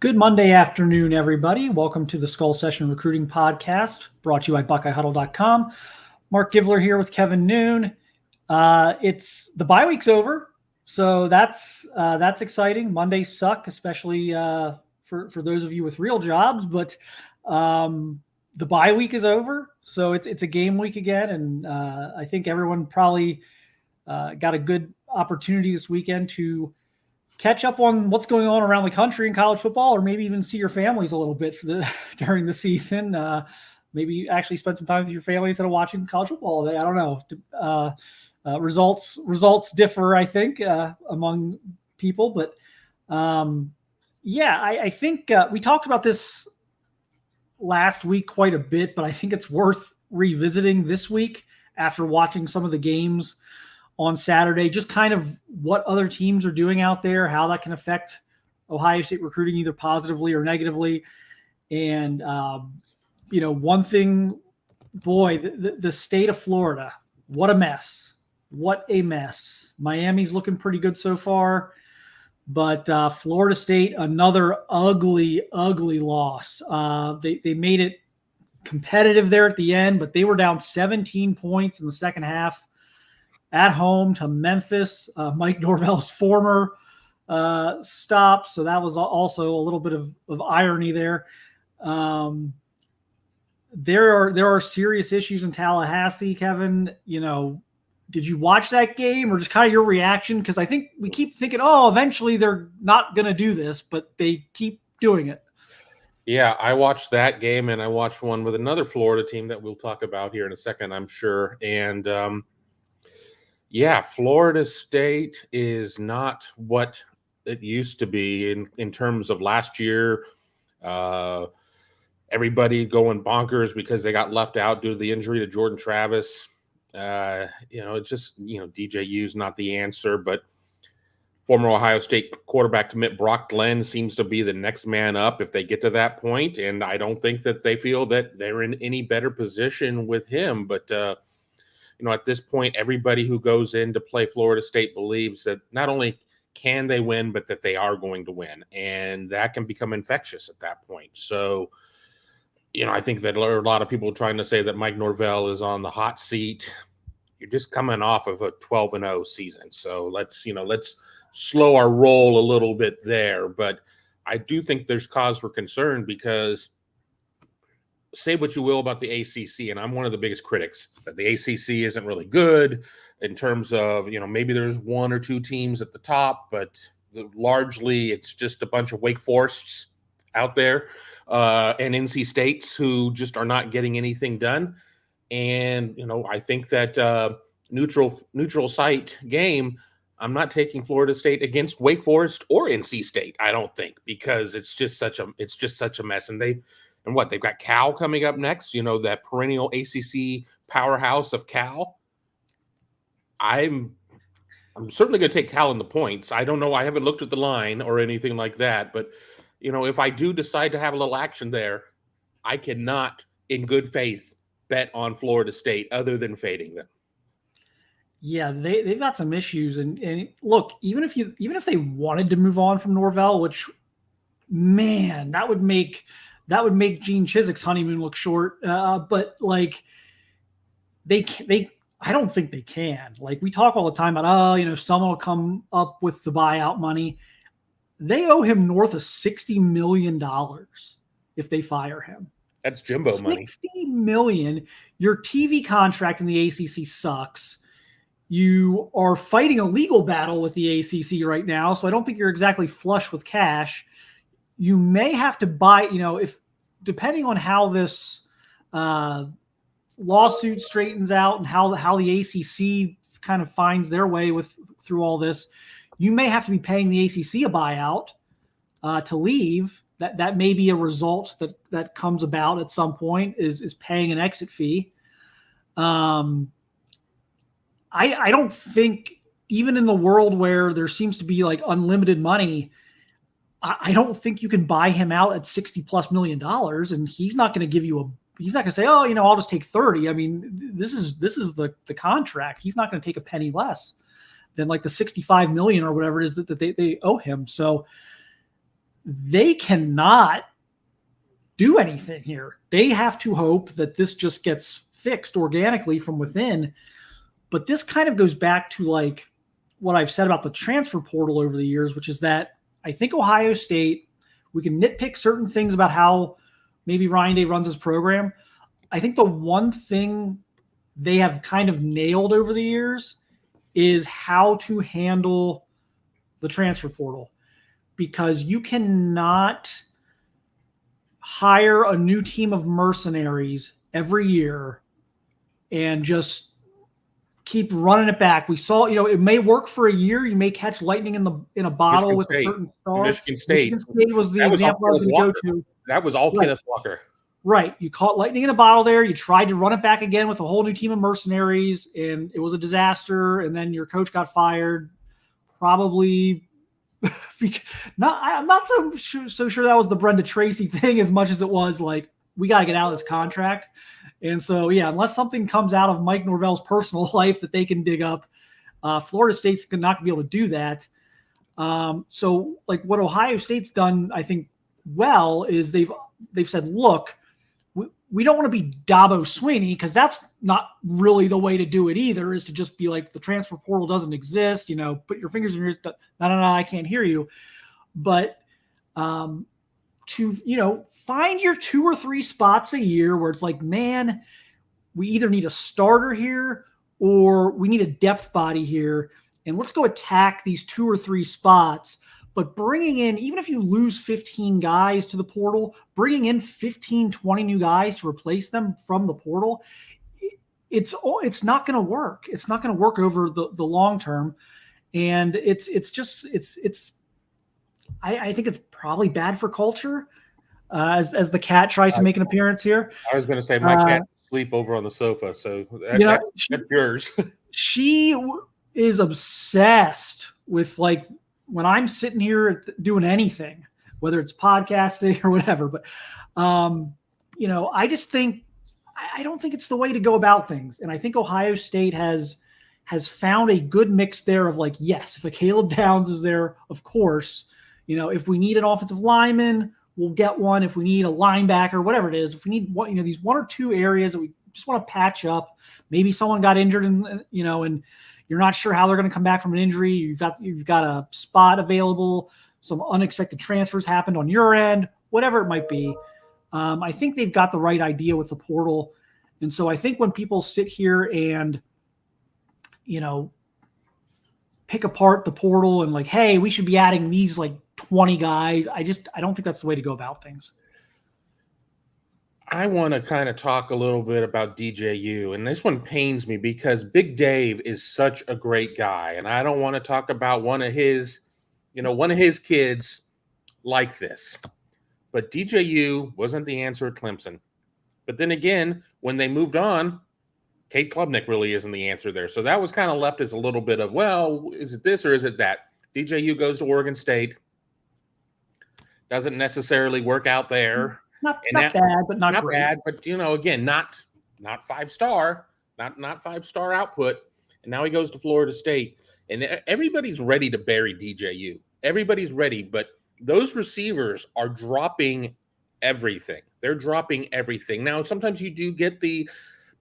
Good Monday afternoon, everybody. Welcome to the Skull Session Recruiting Podcast, brought to you by BuckeyeHuddle.com. Marc Givler here with Kevin Noon. It's the bye week's over, so that's exciting. Mondays suck, especially for those of you with real jobs, but the bye week is over, so it's a game week again, and I think everyone probably got a good opportunity this weekend to catch up on what's going on around the country in college football, or maybe even see your families a little bit during the season. Maybe actually spend some time with your family instead of watching college football all day. I don't know. Results differ, I think, among people. But I think we talked about this last week quite a bit, but I think it's worth revisiting this week after watching some of the games on Saturday, just kind of what other teams are doing out there, how that can affect Ohio State recruiting either positively or negatively. And, one thing, boy, the state of Florida, what a mess. What a mess. Miami's looking pretty good so far, but Florida State, another ugly, ugly loss. They made it competitive there at the end, but they were down 17 points in the second half at home to Memphis, Mike Norvell's former stop. So that was also a little bit of irony there. There are serious issues in Tallahassee, Kevin. Did you watch that game, or just kind of your reaction? Because I think we keep thinking, eventually they're not going to do this, but they keep doing it. Yeah, I watched that game, and I watched one with another Florida team that we'll talk about here in a second, I'm sure. And Florida State is not what it used to be in terms of last year. Everybody going bonkers because they got left out due to the injury to Jordan Travis. It's just, DJU's not the answer, but former Ohio State quarterback commit Brock Glenn seems to be the next man up if they get to that point. And I don't think that they feel that they're in any better position with him, but at this point, everybody who goes in to play Florida State believes that not only can they win, but that they are going to win. And that can become infectious at that point. So, I think that there are a lot of people trying to say that Mike Norvell is on the hot seat. You're just coming off of a 12-0 season. So let's slow our roll a little bit there. But I do think there's cause for concern because say what you will about the ACC, and I'm one of the biggest critics, that the ACC isn't really good in terms of, maybe there's one or two teams at the top, but largely it's just a bunch of Wake Forests out there and NC States who just are not getting anything done. And, I think that neutral site game, I'm not taking Florida State against Wake Forest or NC State, I don't think, because it's just such a mess. And they've got Cal coming up next, that perennial ACC powerhouse of Cal. I'm certainly going to take Cal in the points. I don't know. I haven't looked at the line or anything like that. But, if I do decide to have a little action there, I cannot, in good faith, bet on Florida State other than fading them. Yeah, they've got some issues. And look, even if they wanted to move on from Norvell, which, man, that would make Gene Chiswick's honeymoon look short. But I don't think they can. We talk all the time about, someone will come up with the buyout money. They owe him north of $60 million if they fire him. That's Jimbo money. $60 million. Your TV contract in the ACC sucks. You are fighting a legal battle with the ACC right now, so I don't think you're exactly flush with cash. You may have to buy, if depending on how this lawsuit straightens out and how the ACC kind of finds their way through all this, you may have to be paying the ACC a buyout to leave. That may be a result that comes about at some point is paying an exit fee. I don't think, even in the world where there seems to be unlimited money, I don't think you can buy him out at $60+ million, and he's not going to give you he's not going to say, I'll just take 30. I mean, this is the contract. He's not going to take a penny less than the $65 million or whatever it is that they owe him. So they cannot do anything here. They have to hope that this just gets fixed organically from within. But this kind of goes back to like what I've said about the transfer portal over the years, which is that I think Ohio State, we can nitpick certain things about how maybe Ryan Day runs his program. I think the one thing they have kind of nailed over the years is how to handle the transfer portal, because you cannot hire a new team of mercenaries every year and just keep running it back. We saw, it may work for a year. You may catch lightning in a bottle with a certain star. Michigan State was the example I was going to go to. That was all Kenneth Walker. Right. You caught lightning in a bottle there. You tried to run it back again with a whole new team of mercenaries, and it was a disaster. And then your coach got fired. Probably I'm not so sure that was the Brenda Tracy thing as much as it was like, we got to get out of this contract. And so, yeah, unless something comes out of Mike Norvell's personal life that they can dig up, Florida State's not going to be able to do that. So, like what Ohio State's done, I think, well, is they've said, look, we don't want to be Dabo Swinney, because that's not really the way to do it either, is to just be like, the transfer portal doesn't exist, put your fingers in your ears. No, I can't hear you. But to, find your 2 or 3 spots a year where it's like, man, we either need a starter here or we need a depth body here, and let's go attack these 2 or 3 spots. But bringing in, even if you lose 15 guys to the portal, bringing in 15, 20 new guys to replace them from the portal, it's not going to work. It's not going to work over the long term. And I think it's probably bad for culture as the cat tries to make an appearance here. I was going to say my cat's asleep over on the sofa, so that's yours. She is obsessed with, like, when I'm sitting here doing anything, whether it's podcasting or whatever, but, I just think, I don't think it's the way to go about things. And I think Ohio State has found a good mix there of, like, yes, if a Caleb Downs is there, of course, if we need an offensive lineman, we'll get one. If we need a linebacker, whatever it is, if we need one, these 1 or 2 areas that we just want to patch up, maybe someone got injured and you're not sure how they're going to come back from an injury. You've got a spot available. Some unexpected transfers happened on your end, whatever it might be. I think they've got the right idea with the portal. And so I think when people sit here and, pick apart the portal and like, hey, we should be adding these like 20 guys, I don't think that's the way to go about things. I want to kind of talk a little bit about DJU, and this one pains me because Big Dave is such a great guy, and I don't want to talk about one of his kids like this. But DJU wasn't the answer at Clemson. But then again, when they moved on, Kate Klubnik really isn't the answer there. So that was kind of left as a little bit of, well, is it this or is it that? DJU goes to Oregon State. Doesn't necessarily work out there. Not bad, but not great. Bad, but again, not 5-star, not 5-star output. And now he goes to Florida State, and everybody's ready to bury DJU. Everybody's ready, but those receivers are dropping everything. They're dropping everything. Now, sometimes you do get the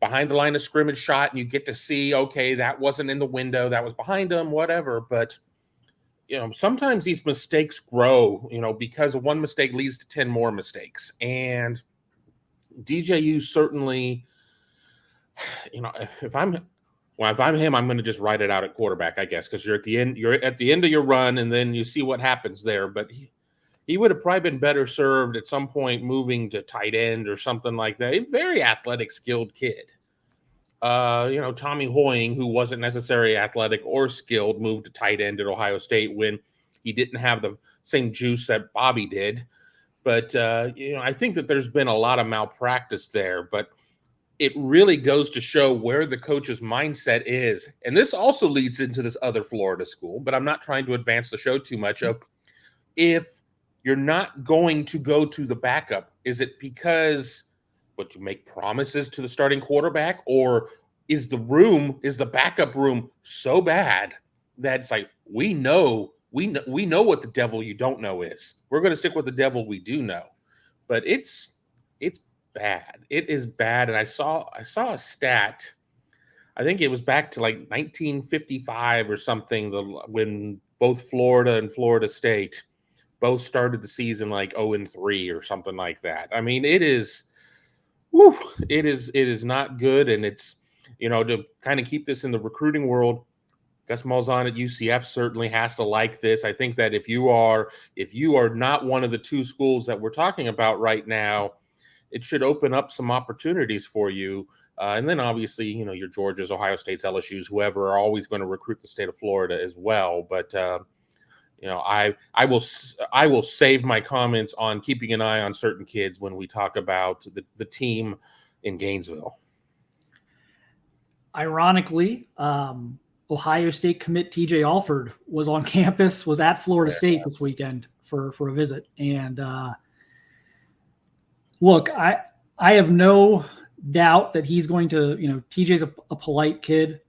behind the line of scrimmage shot, and you get to see, okay, that wasn't in the window, that was behind him, whatever. But sometimes these mistakes grow, because one mistake leads to 10 more mistakes. And DJU certainly, if I'm him, I'm going to just write it out at quarterback, I guess, because you're at the end of your run, and then you see what happens there. But he would have probably been better served at some point moving to tight end or something like that. A very athletic, skilled kid. Tommy Hoying, who wasn't necessarily athletic or skilled, moved to tight end at Ohio State when he didn't have the same juice that Bobby did. But, I think that there's been a lot of malpractice there, but it really goes to show where the coach's mindset is. And this also leads into this other Florida school, but I'm not trying to advance the show too much. If you're not going to go to the backup, is it because you make promises to the starting quarterback, or is the backup room so bad that it's like, we know we know what the devil you don't know is. We're going to stick with the devil we do know. But it's bad. It is bad. And I saw a stat. I think it was back to like 1955 or something, when both Florida and Florida State both started the season like 0-3 or something like that. I mean, it is not good. And it's, to kind of keep this in the recruiting world, Gus Malzahn at UCF certainly has to like this. I think that if you are not one of the two schools that we're talking about right now, it should open up some opportunities for you. And then obviously, your Georgias, Ohio States, LSUs, whoever, are always going to recruit the state of Florida as well. But I will save my comments on keeping an eye on certain kids when we talk about the team in Gainesville. Ironically, Ohio State commit TJ Alford was on campus, was at Florida State this weekend for a visit. And look, I have no doubt that he's going to, TJ's a polite kid.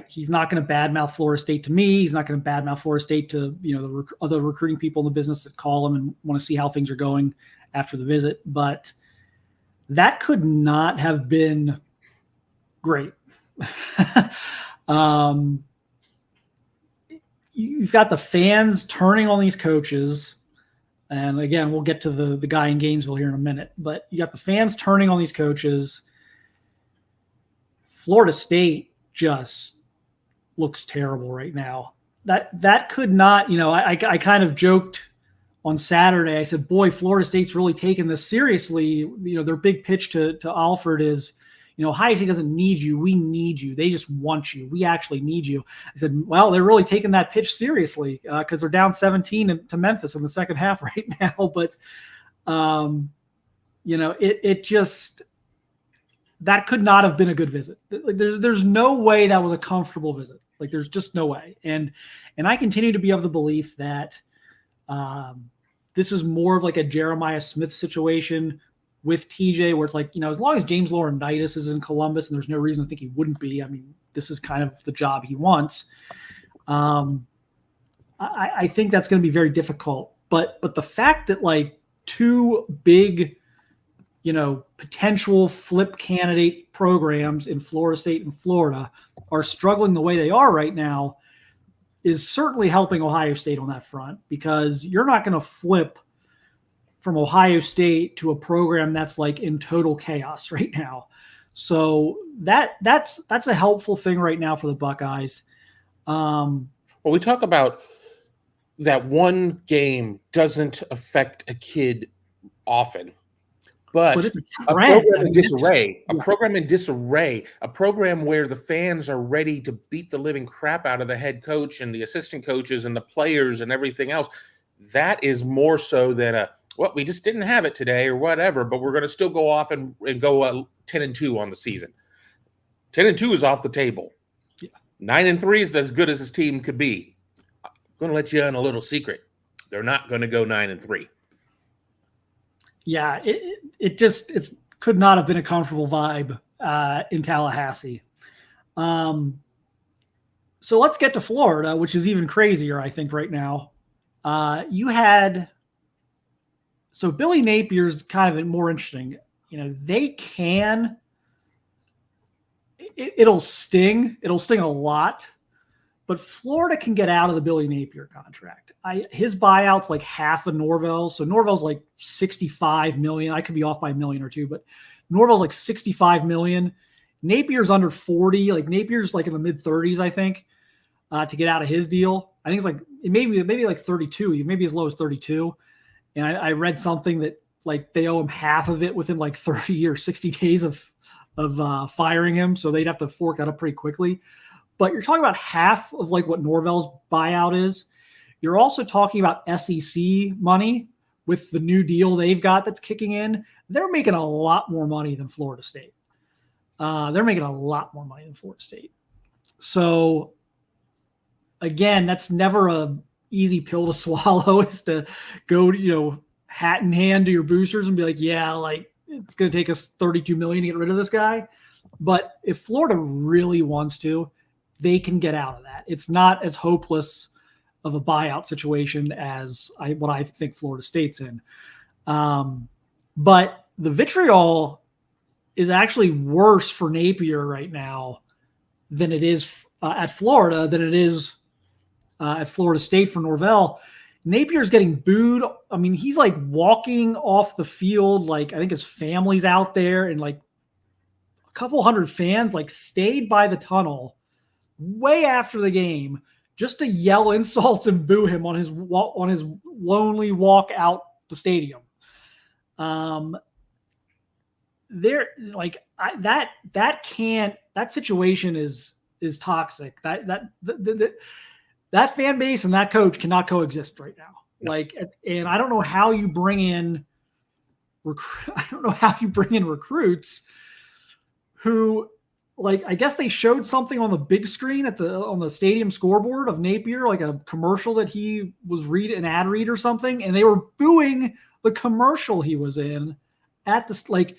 He's not going to badmouth Florida State to me. He's not going to badmouth Florida State to, the other recruiting people in the business that call him and want to see how things are going after the visit. But that could not have been great. You've got the fans turning on these coaches. And again, we'll get to the guy in Gainesville here in a minute, but you got the fans turning on these coaches. Florida State just looks terrible right now. That could not, I kind of joked on Saturday. I said, boy, Florida State's really taking this seriously. Their big pitch to Alford is, Ohio State doesn't need you. We need you. They just want you. We actually need you. I said, well, they're really taking that pitch seriously because they're down 17 to Memphis in the second half right now. But, it just – that could not have been a good visit. Like, there's no way that was a comfortable visit. Like, there's just no way. And I continue to be of the belief that this is more of like a Jeremiah Smith situation with TJ, where it's like, as long as James Laurinaitis is in Columbus, and there's no reason to think he wouldn't be. I mean, this is kind of the job he wants. I think that's going to be very difficult. But the fact that like two big, potential flip candidate programs in Florida State and Florida are struggling the way they are right now is certainly helping Ohio State on that front, because you're not going to flip from Ohio State to a program that's like in total chaos right now. So that's a helpful thing right now for the Buckeyes. Well, we talk about that one game doesn't affect a kid often, but it's a program in disarray, a program where the fans are ready to beat the living crap out of the head coach and the assistant coaches and the players and everything else. That is more so than we just didn't have it today or whatever, but we're going to still go off and go 10-2 on the season. 10-2 is off the table. Yeah. 9-3 is as good as this team could be. I'm going to let you in a little secret. They're not going to go 9-3. Yeah, it could not have been a comfortable vibe in Tallahassee. So let's get to Florida, which is even crazier, I think, right now. So Billy Napier's kind of more interesting. It'll sting. It'll sting a lot, but Florida can get out of the Billy Napier contract. His buyout's like half of Norvell's. So Norvell's like $65 million. I could be off by $1 million or $2 million, but Norvell's like $65 million. Napier's under 40. Like Napier's like in the mid 30s, I think, to get out of his deal. I think it's like maybe like 32, maybe as low as 32. And I read something that like they owe him half of it within like 30 or 60 days of firing him. So they'd have to fork that up pretty quickly. But you're talking about half of like what Norvell's buyout is. You're also talking about SEC money with the new deal they've got that's kicking in. They're making a lot more money than Florida State. So again, that's never a easy pill to swallow, is to go, hat in hand to your boosters and be like, yeah, like it's going to take us $32 million to get rid of this guy. But if Florida really wants to, they can get out of that. It's not as hopeless of a buyout situation as what I think Florida State's in. But the vitriol is actually worse for Napier right now than it is at Florida, than it is at Florida State for Norvell. Napier's getting booed. I mean, he's like walking off the field. Like, I think his family's out there, and like a couple hundred fans like stayed by the tunnel way after the game just to yell insults and boo him on his lonely walk out the stadium. That situation is toxic. That fan base and that coach cannot coexist right now. Like, and I don't know how you bring in recruits who, like, I guess they showed something on the big screen on the stadium scoreboard of Napier, like a commercial that he was an ad read or something, and they were booing the commercial he was in at the, like,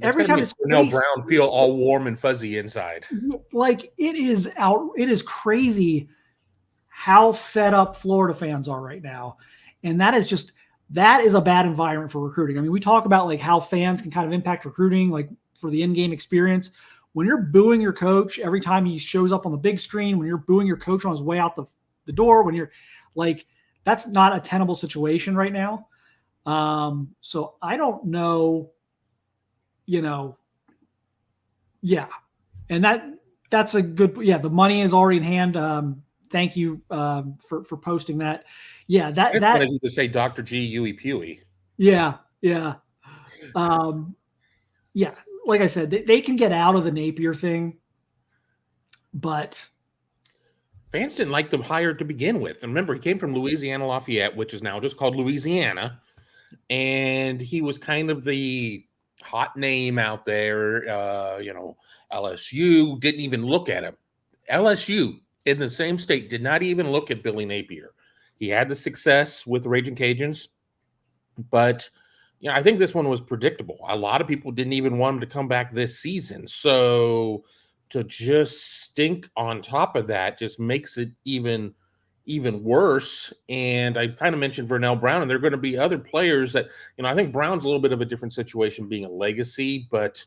every time Cornell Brown feel all warm and fuzzy inside. Like, it is crazy how fed up Florida fans are right now. And that is a bad environment for recruiting. I mean, we talk about like how fans can kind of impact recruiting, like for the in-game experience. When you're booing your coach every time he shows up on the big screen, when you're booing your coach on his way out the door, when you're like, that's not a tenable situation right now. So I don't know, yeah. And that's a good, the money is already in hand. Thank you for posting that. Yeah, that wanted you to say Dr. G. Huey Pewey. Yeah. Like I said, they can get out of the Napier thing, but fans didn't like the hire to begin with. And remember, he came from Louisiana Lafayette, which is now just called Louisiana, and he was kind of the hot name out there. LSU didn't even look at him. LSU in the same state did not even look at Billy Napier. He had the success with the Raging Cajuns, but I think this one was predictable. A lot of people didn't even want him to come back this season. So to just stink on top of that just makes it even worse. And I kind of mentioned Vernell Brown, and there are going to be other players that, I think Brown's a little bit of a different situation being a legacy, but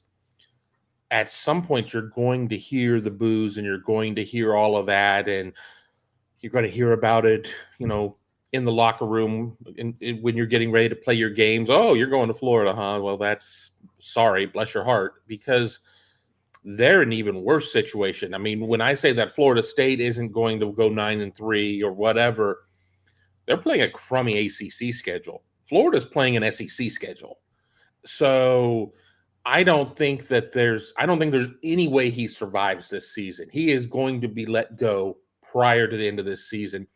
at some point you're going to hear the boos and you're going to hear all of that, and you're going to hear about it, in the locker room when you're getting ready to play your games. Oh, you're going to Florida, huh? Well, that's sorry, bless your heart, because they're in an even worse situation. I mean, when I say that Florida State isn't going to go 9-3 or whatever, they're playing a crummy ACC schedule. Florida's playing an SEC schedule. So I don't think there's any way he survives this season. He is going to be let go prior to the end of this season.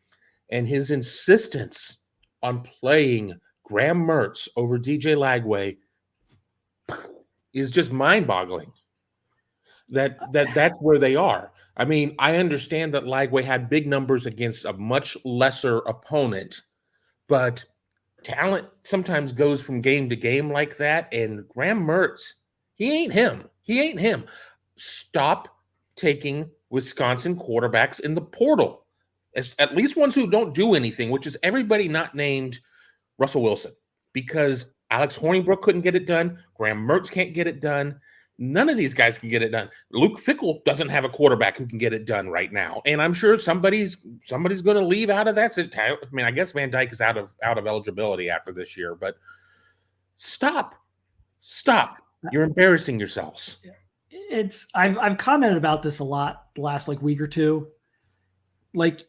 And his insistence on playing Graham Mertz over DJ Lagway is just mind-boggling. That's where they are. I mean, I understand that Lagway had big numbers against a much lesser opponent, but talent sometimes goes from game to game like that. And Graham Mertz, he ain't him. Stop taking Wisconsin quarterbacks in the portal, at least ones who don't do anything, which is everybody not named Russell Wilson, because Alex Hornibrook couldn't get it done. Graham Mertz can't get it done. None of these guys can get it done. Luke Fickell doesn't have a quarterback who can get it done right now. And I'm sure somebody's going to leave out of that. I mean, I guess Van Dyke is out of eligibility after this year, but stop. You're embarrassing yourselves. I've commented about this a lot the last week or two. Like,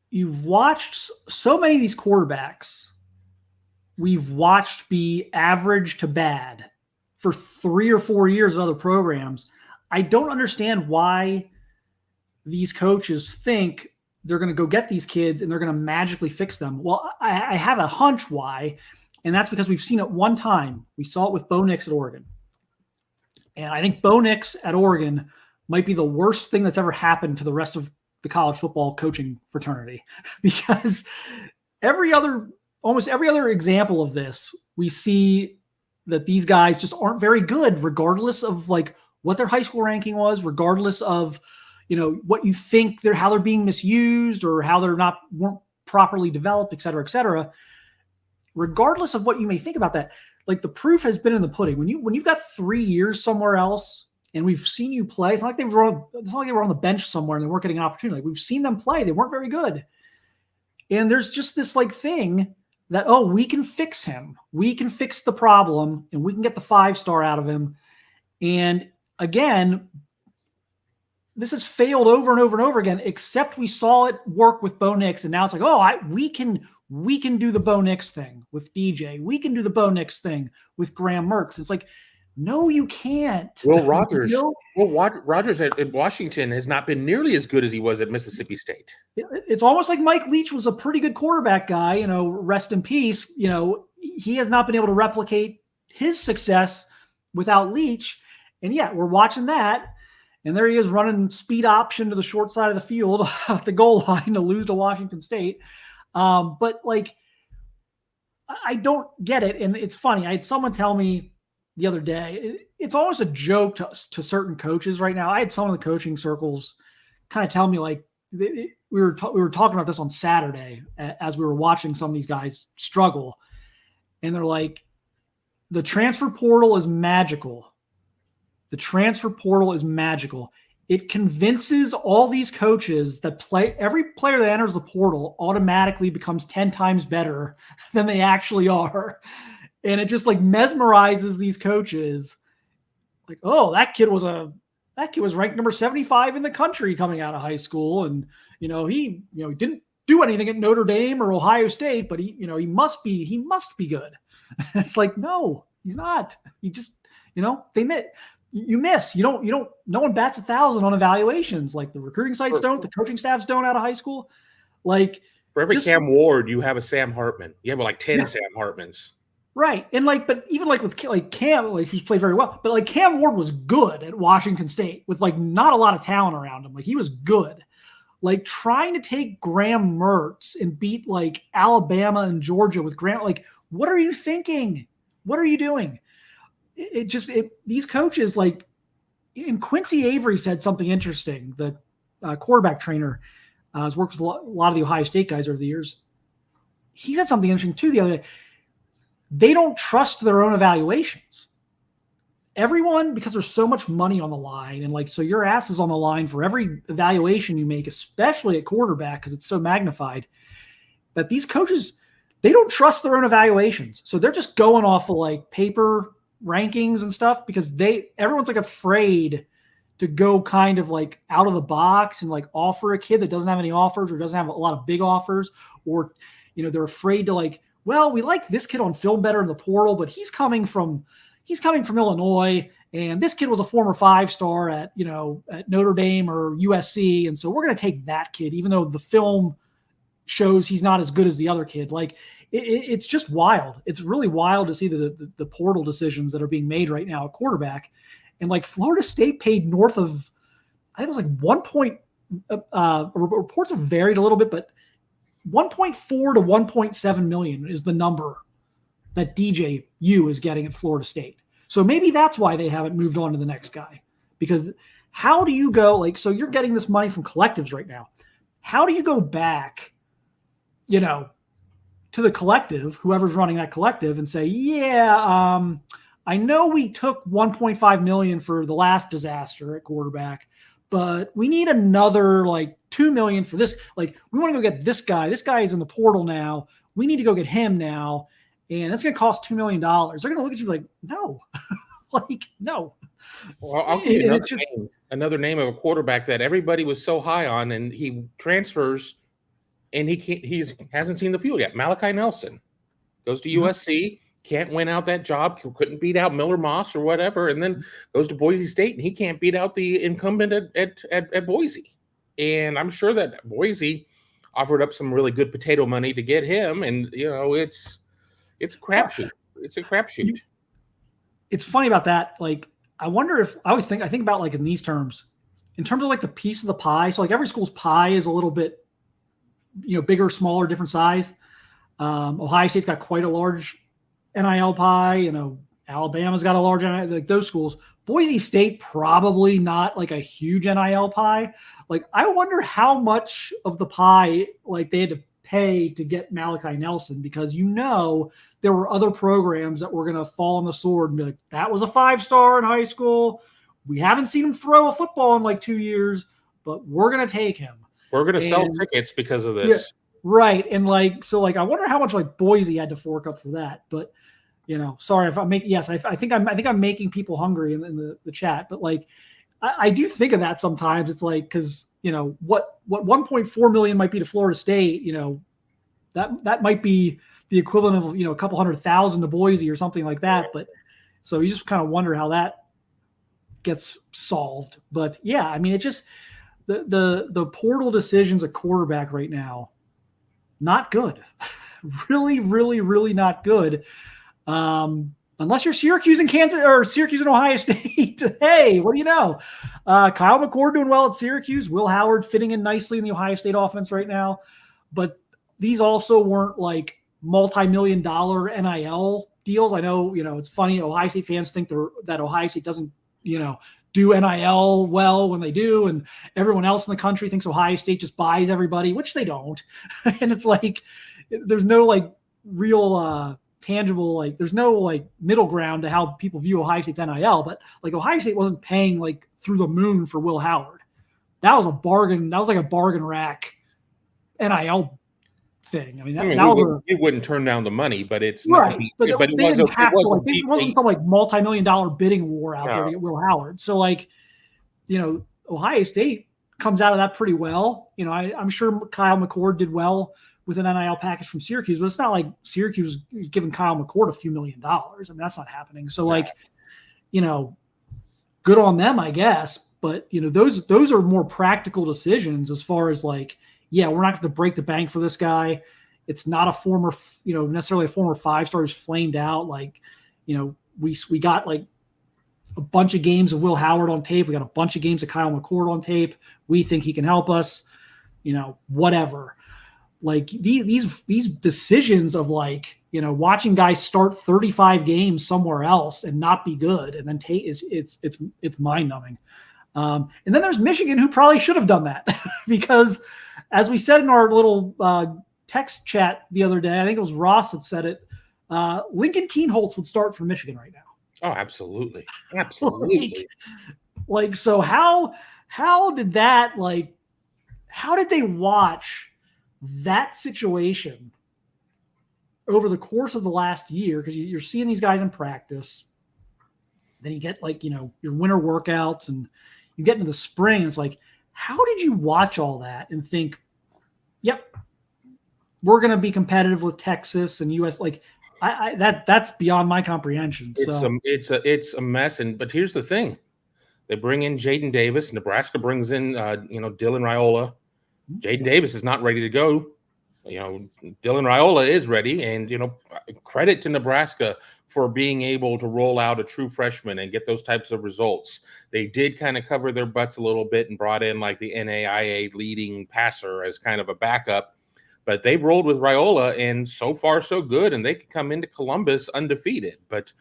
you've watched so many of these quarterbacks we've watched be average to bad for 3 or 4 years in other programs. I don't understand why these coaches think they're going to go get these kids and they're going to magically fix them. Well, I have a hunch why, and that's because we've seen it one time. We saw it with Bo Nix at Oregon. And I think Bo Nix at Oregon might be the worst thing that's ever happened to the rest of the college football coaching fraternity, because almost every other example of this, we see that these guys just aren't very good, regardless of what their high school ranking was, regardless of what you think how they're being misused or how weren't properly developed, et cetera, et cetera. Regardless of what you may think about that, like the proof has been in the pudding. When you've got 3 years somewhere else and we've seen you play, it's not like they were on the bench somewhere and they weren't getting an opportunity. Like we've seen them play. They weren't very good. And there's just this like thing that, we can fix him. We can fix the problem and we can get the 5-star out of him. And again, this has failed over and over and over again, except we saw it work with Bo Nix. And now it's like, we can do the Bo Nix thing with DJ. We can do the Bo Nix thing with Graham Mertz. It's like, no, you can't. Will Rogers. Rogers at Washington has not been nearly as good as he was at Mississippi State. It's almost like Mike Leach was a pretty good quarterback guy, rest in peace. He has not been able to replicate his success without Leach. And yeah, we're watching that. And there he is running speed option to the short side of the field off the goal line to lose to Washington State. But like, I don't get it. And it's funny. I had someone tell me the other day, it's almost a joke to certain coaches right now. I had some of the coaching circles kind of tell me like, we were talking about this on Saturday as we were watching some of these guys struggle. And they're like, the transfer portal is magical. The transfer portal is magical. It convinces all these coaches that every player that enters the portal automatically becomes 10 times better than they actually are. And it just like mesmerizes these coaches. Like, that kid was ranked number 75 in the country coming out of high school. And, he didn't do anything at Notre Dame or Ohio State, but he must be good. It's like, no, he's not. He just, they miss. You miss. You don't. No one bats 1,000 on evaluations. Like the recruiting sites don't. The coaching staffs don't out of high school. Like for every Cam Ward, you have a Sam Hartman. You have like 10 Sam Hartmans. Right, and but even with Cam, who's played very well, but Cam Ward was good at Washington State with not a lot of talent around him. Like he was good. Like trying to take Graham Mertz and beat Alabama and Georgia with Graham. Like, what are you thinking? What are you doing? These coaches and Quincy Avery said something interesting. The quarterback trainer has worked with a lot of the Ohio State guys over the years. He said something interesting too the other day. They don't trust their own evaluations. Everyone, because there's so much money on the line, and so your ass is on the line for every evaluation you make, especially at quarterback because it's so magnified, that these coaches, they don't trust their own evaluations. So they're just going off of paper rankings and stuff because everyone's afraid to go kind of out of the box and offer a kid that doesn't have any offers or doesn't have a lot of big offers, or they're afraid to we like this kid on film better in the portal, but he's coming from Illinois, and this kid was a former 5-star at Notre Dame or USC, and so we're going to take that kid even though the film shows he's not as good as the other kid. It's just wild. It's really wild to see the portal decisions that are being made right now at quarterback. And Florida State paid north of, I think it was 1 point, reports have varied a little bit, but 1.4 to 1.7 million is the number that DJU is getting at Florida State. So maybe that's why they haven't moved on to the next guy, because how do you go so you're getting this money from collectives right now. How do you go back, to the collective, whoever's running that collective, and say, I know we took 1.5 million for the last disaster at quarterback, but we need another 2 million for this. We want to go get this guy. This guy is in the portal now. We need to go get him now. And that's going to cost $2 million. They're going to look at you no, no. Well, I'll give you another name of a quarterback that everybody was so high on, and he transfers and he hasn't seen the field yet. Malachi Nelson goes to USC, can't win out that job, couldn't beat out Miller Moss or whatever, and then goes to Boise State, and he can't beat out the incumbent at Boise. And I'm sure that Boise offered up some really good potato money to get him, and it's a crapshoot. It's a crapshoot. It's funny about that. I wonder if I think about in these terms, in terms of the piece of the pie. So every school's pie is a little bit, bigger, smaller, different size. Ohio State's got quite a large NIL pie. Alabama's got a large NIL, those schools. Boise State probably not like a huge NIL pie. Like, I wonder how much of the pie like they had to pay to get Malachi Nelson, because there were other programs that were going to fall on the sword and be like, that was a 5-star in high school. We haven't seen him throw a football in like 2 years, but we're going to take him. We're going to sell tickets because of this. Yeah, right. And like, so like, I wonder how much like Boise had to fork up for that. But, sorry if I'm making, yes, I think I'm making people hungry in the chat, but like, I do think of that sometimes. It's like, cause what 1.4 million might be to Florida State, that might be the equivalent of, a couple 100,000 to Boise or something like that. But so you just kind of wonder how that gets solved. But yeah, I mean, it's just the portal decisions at quarterback right now, not good. Really, really, really not good. Unless you're Syracuse and Kansas, or Syracuse and Ohio State. Hey, what do you know? Kyle McCord doing well at Syracuse. Will Howard fitting in nicely in the Ohio State offense right now. But these also weren't like multi-million-dollar NIL deals. I know, it's funny. Ohio State fans think that Ohio State doesn't, do NIL well when they do, and everyone else in the country thinks Ohio State just buys everybody, which they don't. And it's like, there's no like real tangible, like there's no like middle ground to how people view Ohio State's NIL. But like, Ohio State wasn't paying like through the moon for Will Howard. That was a bargain. That was like a bargain rack NIL thing. I mean, we wouldn't turn down the money, but it's right. Not, but it wasn't some like multi-million-dollar bidding war out there to get Will Howard. So like, Ohio State comes out of that pretty well. I'm sure Kyle McCord did well with an NIL package from Syracuse, but it's not like Syracuse is giving Kyle McCord a few $1 million. I mean, that's not happening. So like, good on them, I guess. But those are more practical decisions as far as like, yeah, we're not going to break the bank for this guy. It's not a former, necessarily a former 5-star who's flamed out. Like, we got like a bunch of games of Will Howard on tape. We got a bunch of games of Kyle McCord on tape. We think he can help us, whatever. Like these decisions of like, watching guys start 35 games somewhere else and not be good and then it's mind numbing. And then there's Michigan, who probably should have done that because, as we said in our little text chat the other day, I think it was Ross that said it, Lincoln Kienholz would start for Michigan right now. Oh, absolutely. Absolutely. like, so how did that, like, how did they watch that situation over the course of the last year? Because you're seeing these guys in practice. Then you get like, your winter workouts and you get into the spring. And it's like, how did you watch all that and think, yep, we're going to be competitive with Texas and US? Like, that's beyond my comprehension. It's a mess. But here's the thing: they bring in Jaden Davis. Nebraska brings in Dylan Raiola. Jaden Davis is not ready to go. Dylan Raiola is ready, and credit to Nebraska for being able to roll out a true freshman and get those types of results. They did kind of cover their butts a little bit and brought in like the NAIA leading passer as kind of a backup, but they've rolled with Raiola, and so far so good, and they could come into Columbus undefeated. But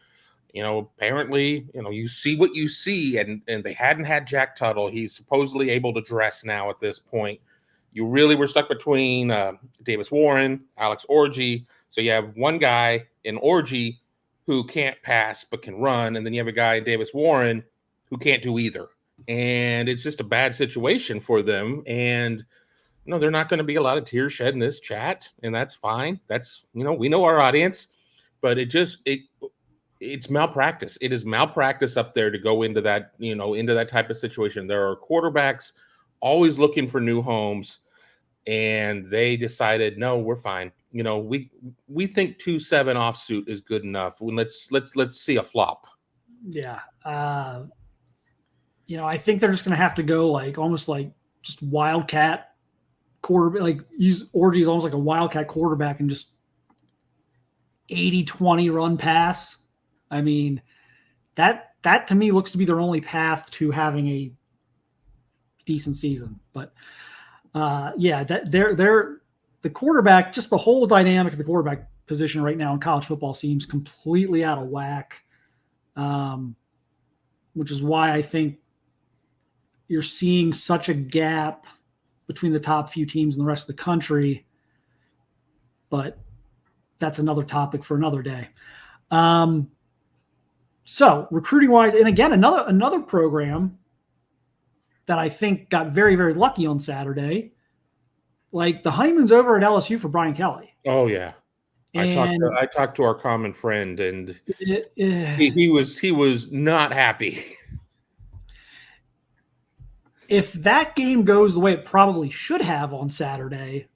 apparently, you see what you see, and they hadn't had Jack Tuttle. He's supposedly able to dress now at this point. You really were stuck between Davis Warren, Alex Orji. So you have one guy in Orji who can't pass but can run, and then you have a guy in Davis Warren who can't do either. And it's just a bad situation for them. And they're not going to be a lot of tears shed in this chat, and that's fine. That's we know our audience, but it's malpractice. It is malpractice up there to go into that into that type of situation. There are quarterbacks always looking for new homes, and they decided, no, we're fine. We think 2-7 offsuit is good enough. Let's see a flop. Yeah. I think they're just going to have to go like almost like just wildcat quarterback, like use Orgy as almost like a wildcat quarterback and just 80-20 run pass. I mean, that to me looks to be their only path to having a decent season. But that they're the quarterback, just the whole dynamic of the quarterback position right now in college football seems completely out of whack. which is why I think you're seeing such a gap between the top few teams and the rest of the country. But that's another topic for another day. So recruiting wise, and again, another program that I think got very, very lucky on Saturday. Like the honeymoon's over at LSU for Brian Kelly. Oh yeah. I talked to our common friend, and he was not happy. If that game goes the way it probably should have on Saturday,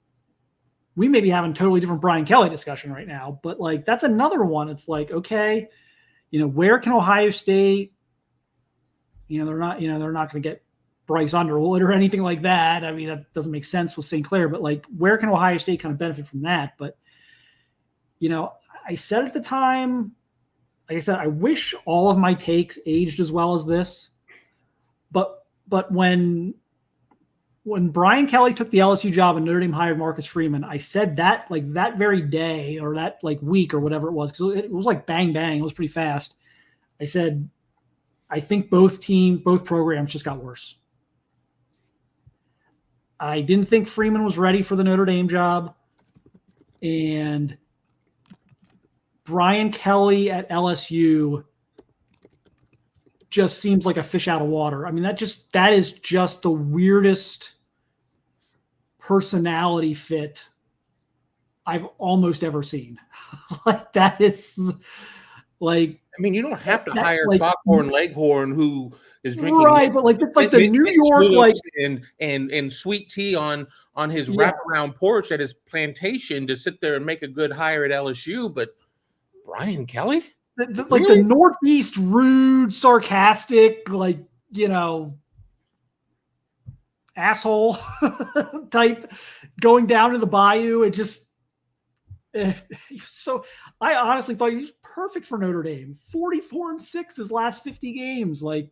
we may be having a totally different Brian Kelly discussion right now. But like that's another one. It's like, okay, where can Ohio State? They're not going to get Bryce Underwood or anything like that. I mean, that doesn't make sense with St. Clair. But like, where can Ohio State kind of benefit from that? But I said at the time, like I said, I wish all of my takes aged as well as this. But when Brian Kelly took the LSU job and Notre Dame hired Marcus Freeman, I said that like that very day or that like week or whatever it was, because it was like bang, bang. It was pretty fast. I said, I think both programs just got worse. I didn't think Freeman was ready for the Notre Dame job. And Brian Kelly at LSU just seems like a fish out of water. I mean, that is just the weirdest personality fit I've almost ever seen. Like that is like, I mean, you don't have to hire Foghorn Leghorn who is drinking but like the New York like and sweet tea on his wraparound porch at his plantation to sit there and make a good hire at LSU. But Brian Kelly, the Northeast rude, sarcastic, asshole type going down to the bayou. It just so I honestly thought he was perfect for Notre Dame. 44-6 his last 50 games, like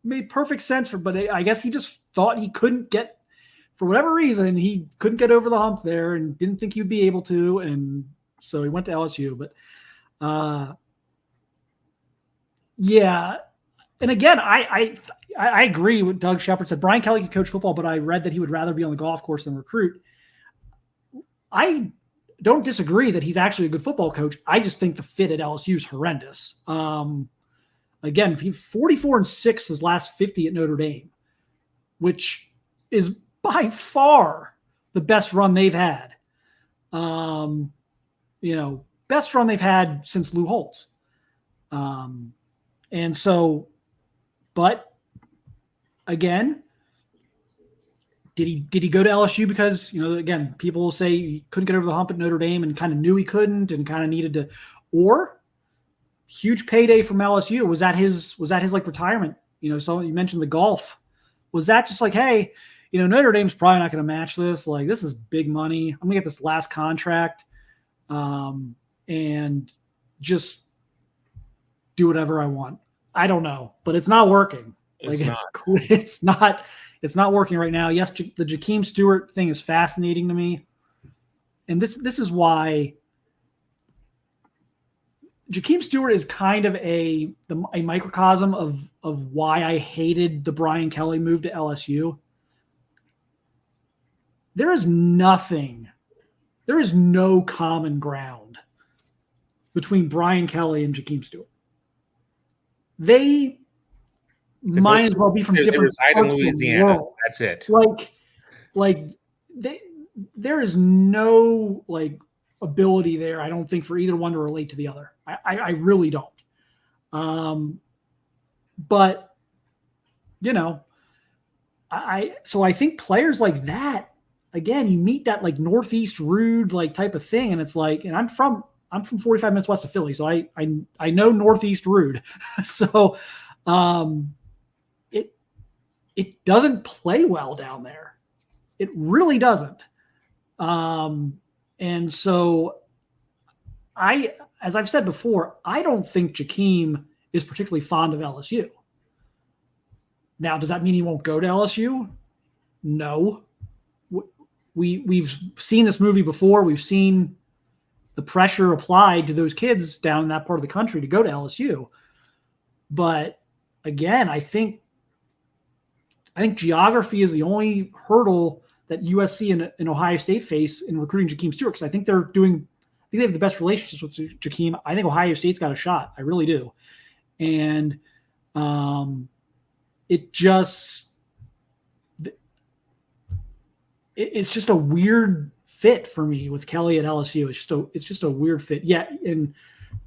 made perfect sense but I guess he just thought he couldn't get, for whatever reason, he couldn't get over the hump there and didn't think he'd be able to, and so he went to LSU. But yeah, and again, I agree with Doug Shepard said Brian Kelly could coach football, but I read that he would rather be on the golf course than recruit. I don't disagree that he's actually a good football coach. I just think the fit at LSU is horrendous. Again, he's 44-6 his last 50 at Notre Dame, which is by far the best run they've had. Best run they've had since Lou Holtz. And so, but again, did he go to LSU because, again, people will say he couldn't get over the hump at Notre Dame and kind of knew he couldn't and kind of needed to, or huge payday from LSU. Was that his like retirement? So you mentioned the golf. Was that just like, hey, Notre Dame's probably not going to match this. Like, this is big money. I'm gonna get this last contract, and just do whatever I want. I don't know, but it's not working. It's not working right now. Yes, the Jahkeem Stewart thing is fascinating to me, and this is why Jahkeem Stewart is kind of a microcosm of why I hated the Brian Kelly move to LSU. There is no common ground between Brian Kelly and Jahkeem Stewart. They might as well be from different parts of the world. That's it. There is no ability there, I don't think, for either one to relate to the other. I really don't. But I think players like that, again, you meet that Northeast rude type of thing, and it's and I'm from 45 minutes west of Philly, so I know Northeast rude. So it doesn't play well down there. It really doesn't. And so as I've said before, I don't think Jahkeem is particularly fond of LSU. Now, does that mean he won't go to LSU? No. We've seen this movie before. We've seen the pressure applied to those kids down in that part of the country to go to LSU. But again, I think geography is the only hurdle that USC and Ohio State face in recruiting Jahkeem Stewart, because I think they have the best relationships with Jahkeem. I think Ohio State's got a shot. I really do. And it's just a weird fit for me with Kelly at LSU. It's just a weird fit. Yeah, in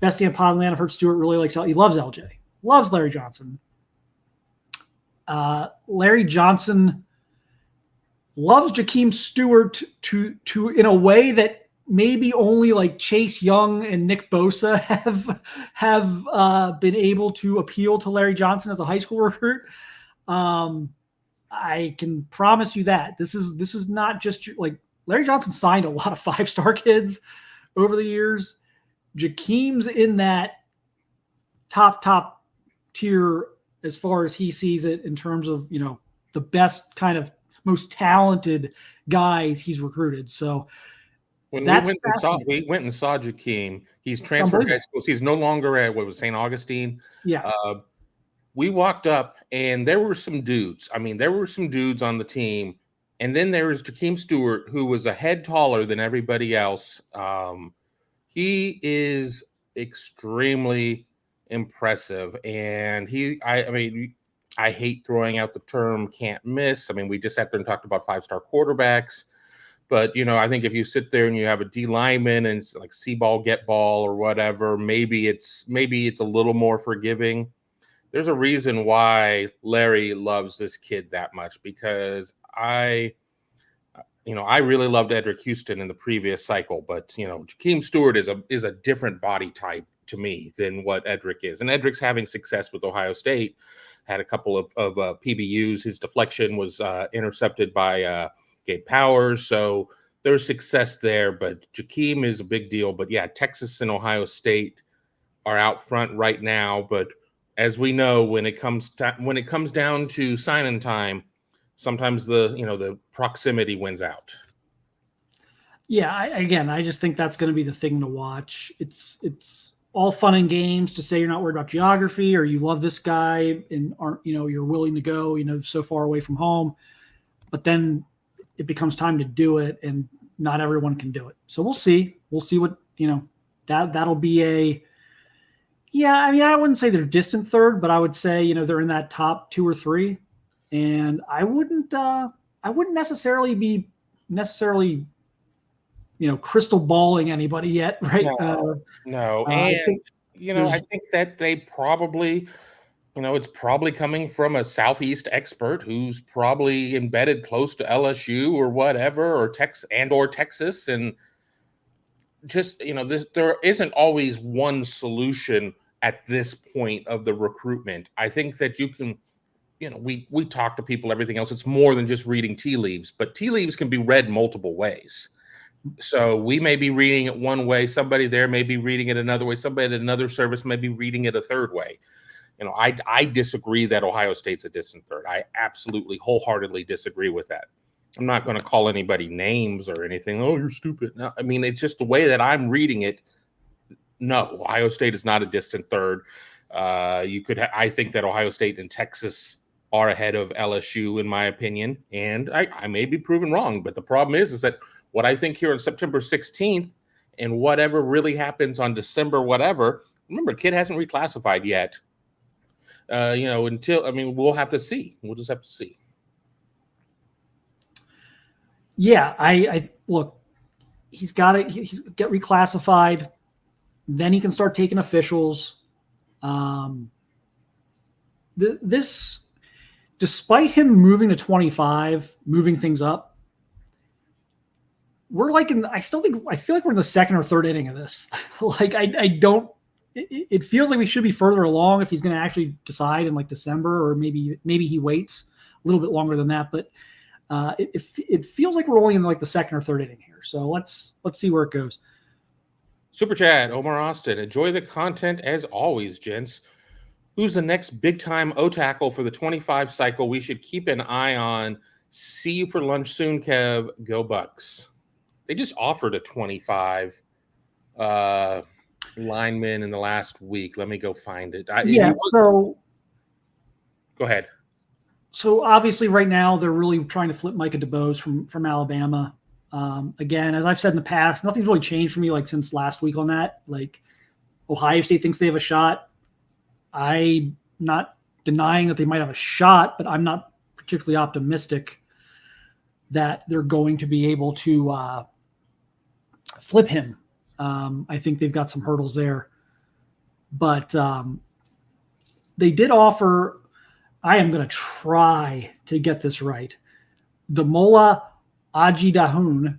Bestie and Podland, I've heard Stewart really likes he loves LJ, loves Larry Johnson. Larry Johnson loves Jahkeem Stewart to in a way that maybe only like Chase Young and Nick Bosa have been able to appeal to Larry Johnson as a high school recruit. I can promise you that this is not just like Larry Johnson signed a lot of 5-star kids over the years. Jahkeem's in that top tier as far as he sees it in terms of, the best kind of most talented guys he's recruited. So when we went and saw Jahkeem, he's transferred high schools. He's no longer at St. Augustine. Yeah. We walked up and there were some dudes. I mean, there were some dudes on the team. And then there was Jahkeem Stewart, who was a head taller than everybody else. He is extremely impressive. And I hate throwing out the term can't miss. I mean, we just sat there and talked about 5-star quarterbacks. But, I think if you sit there and you have a D lineman and it's like see ball, get ball or whatever, maybe it's a little more forgiving. There's a reason why Larry loves this kid that much, because I really loved Edric Houston in the previous cycle, but Jahkeem Stewart is a different body type to me than what Edric is. And Edric's having success with Ohio State, had a couple of PBUs. His deflection was intercepted by Gabe Powers. So there's success there, but Jahkeem is a big deal. But yeah, Texas and Ohio State are out front right now. But as we know, when it comes down to sign-in time, sometimes the proximity wins out. Yeah, I just think that's going to be the thing to watch. It's all fun and games to say you're not worried about geography or you love this guy and aren't, you're willing to go, so far away from home. But then it becomes time to do it, and not everyone can do it. So we'll see. We'll see what, that'll be I wouldn't say they're distant third, but I would say, they're in that top 2 or 3. And I wouldn't necessarily be crystal balling anybody yet, right? No. I think that they probably, it's probably coming from a Southeast expert who's probably embedded close to LSU or whatever, or Texas. And just, there isn't always one solution at this point of the recruitment. I think that you can, we talk to people, everything else. It's more than just reading tea leaves, but tea leaves can be read multiple ways. So we may be reading it one way. Somebody there may be reading it another way. Somebody at another service may be reading it a third way. I disagree that Ohio State's a distant third. I absolutely wholeheartedly disagree with that. I'm not going to call anybody names or anything. Oh, you're stupid. No, I mean, it's just the way that I'm reading it. No, Ohio State is not a distant third. I think that Ohio State and Texas are ahead of LSU, in my opinion. And I may be proven wrong, but the problem is that what I think here on September 16th and whatever really happens on December, whatever, remember, kid hasn't reclassified yet. We'll have to see. We'll just have to see. Yeah, I look, he's got to get reclassified. Then he can start taking officials. This, despite him moving to 25, moving things up, we're like I feel like we're in the second or third inning of this. It feels like we should be further along if he's going to actually decide in like December, or maybe he waits a little bit longer than that. But it feels like we're only in like the second or third inning here. So let's see where it goes. Super chat, Omar Austin. Enjoy the content as always, gents. Who's the next big-time O-tackle for the 25 cycle we should keep an eye on? See you for lunch soon, Kev. Go Bucks. They just offered a 25 lineman in the last week. Let me go find it. So Go ahead. So obviously right now they're really trying to flip Micah DeBose from Alabama. Again, as I've said in the past, nothing's really changed for me like since last week on that. Like Ohio State thinks they have a shot. I'm not denying that they might have a shot, but I'm not particularly optimistic that they're going to be able to flip him. I think they've got some hurdles there. But they did offer, I am going to try to get this right, Damola Ajidahun,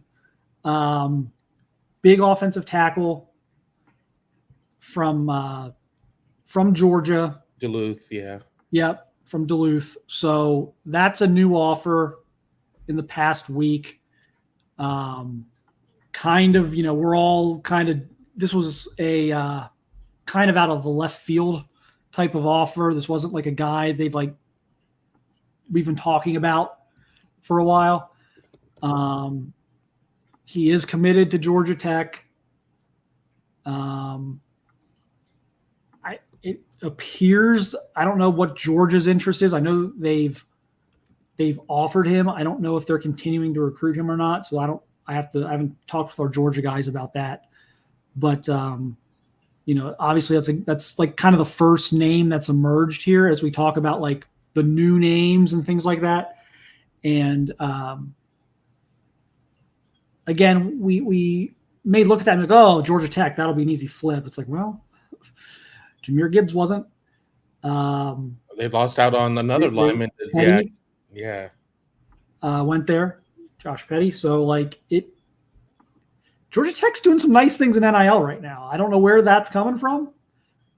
big offensive tackle from Georgia. Duluth, yeah. Yep, from Duluth. So that's a new offer in the past week. Kind of, we're all kind of, this was a kind of out of the left field type of offer. This wasn't like a guy we've been talking about for a while. He is committed to Georgia Tech. It appears, I don't know what Georgia's interest is. I know they've offered him. I don't know if they're continuing to recruit him or not. So I haven't talked with our Georgia guys about that. But obviously that's like kind of the first name that's emerged here as we talk about like the new names and things like that. And again, we may look at that and go, oh, Georgia Tech, that'll be an easy flip. It's like, well, Jahmyr Gibbs wasn't. They lost out on another lineman. Petty, yeah. Went there, Josh Petty. So Georgia Tech's doing some nice things in NIL right now. I don't know where that's coming from.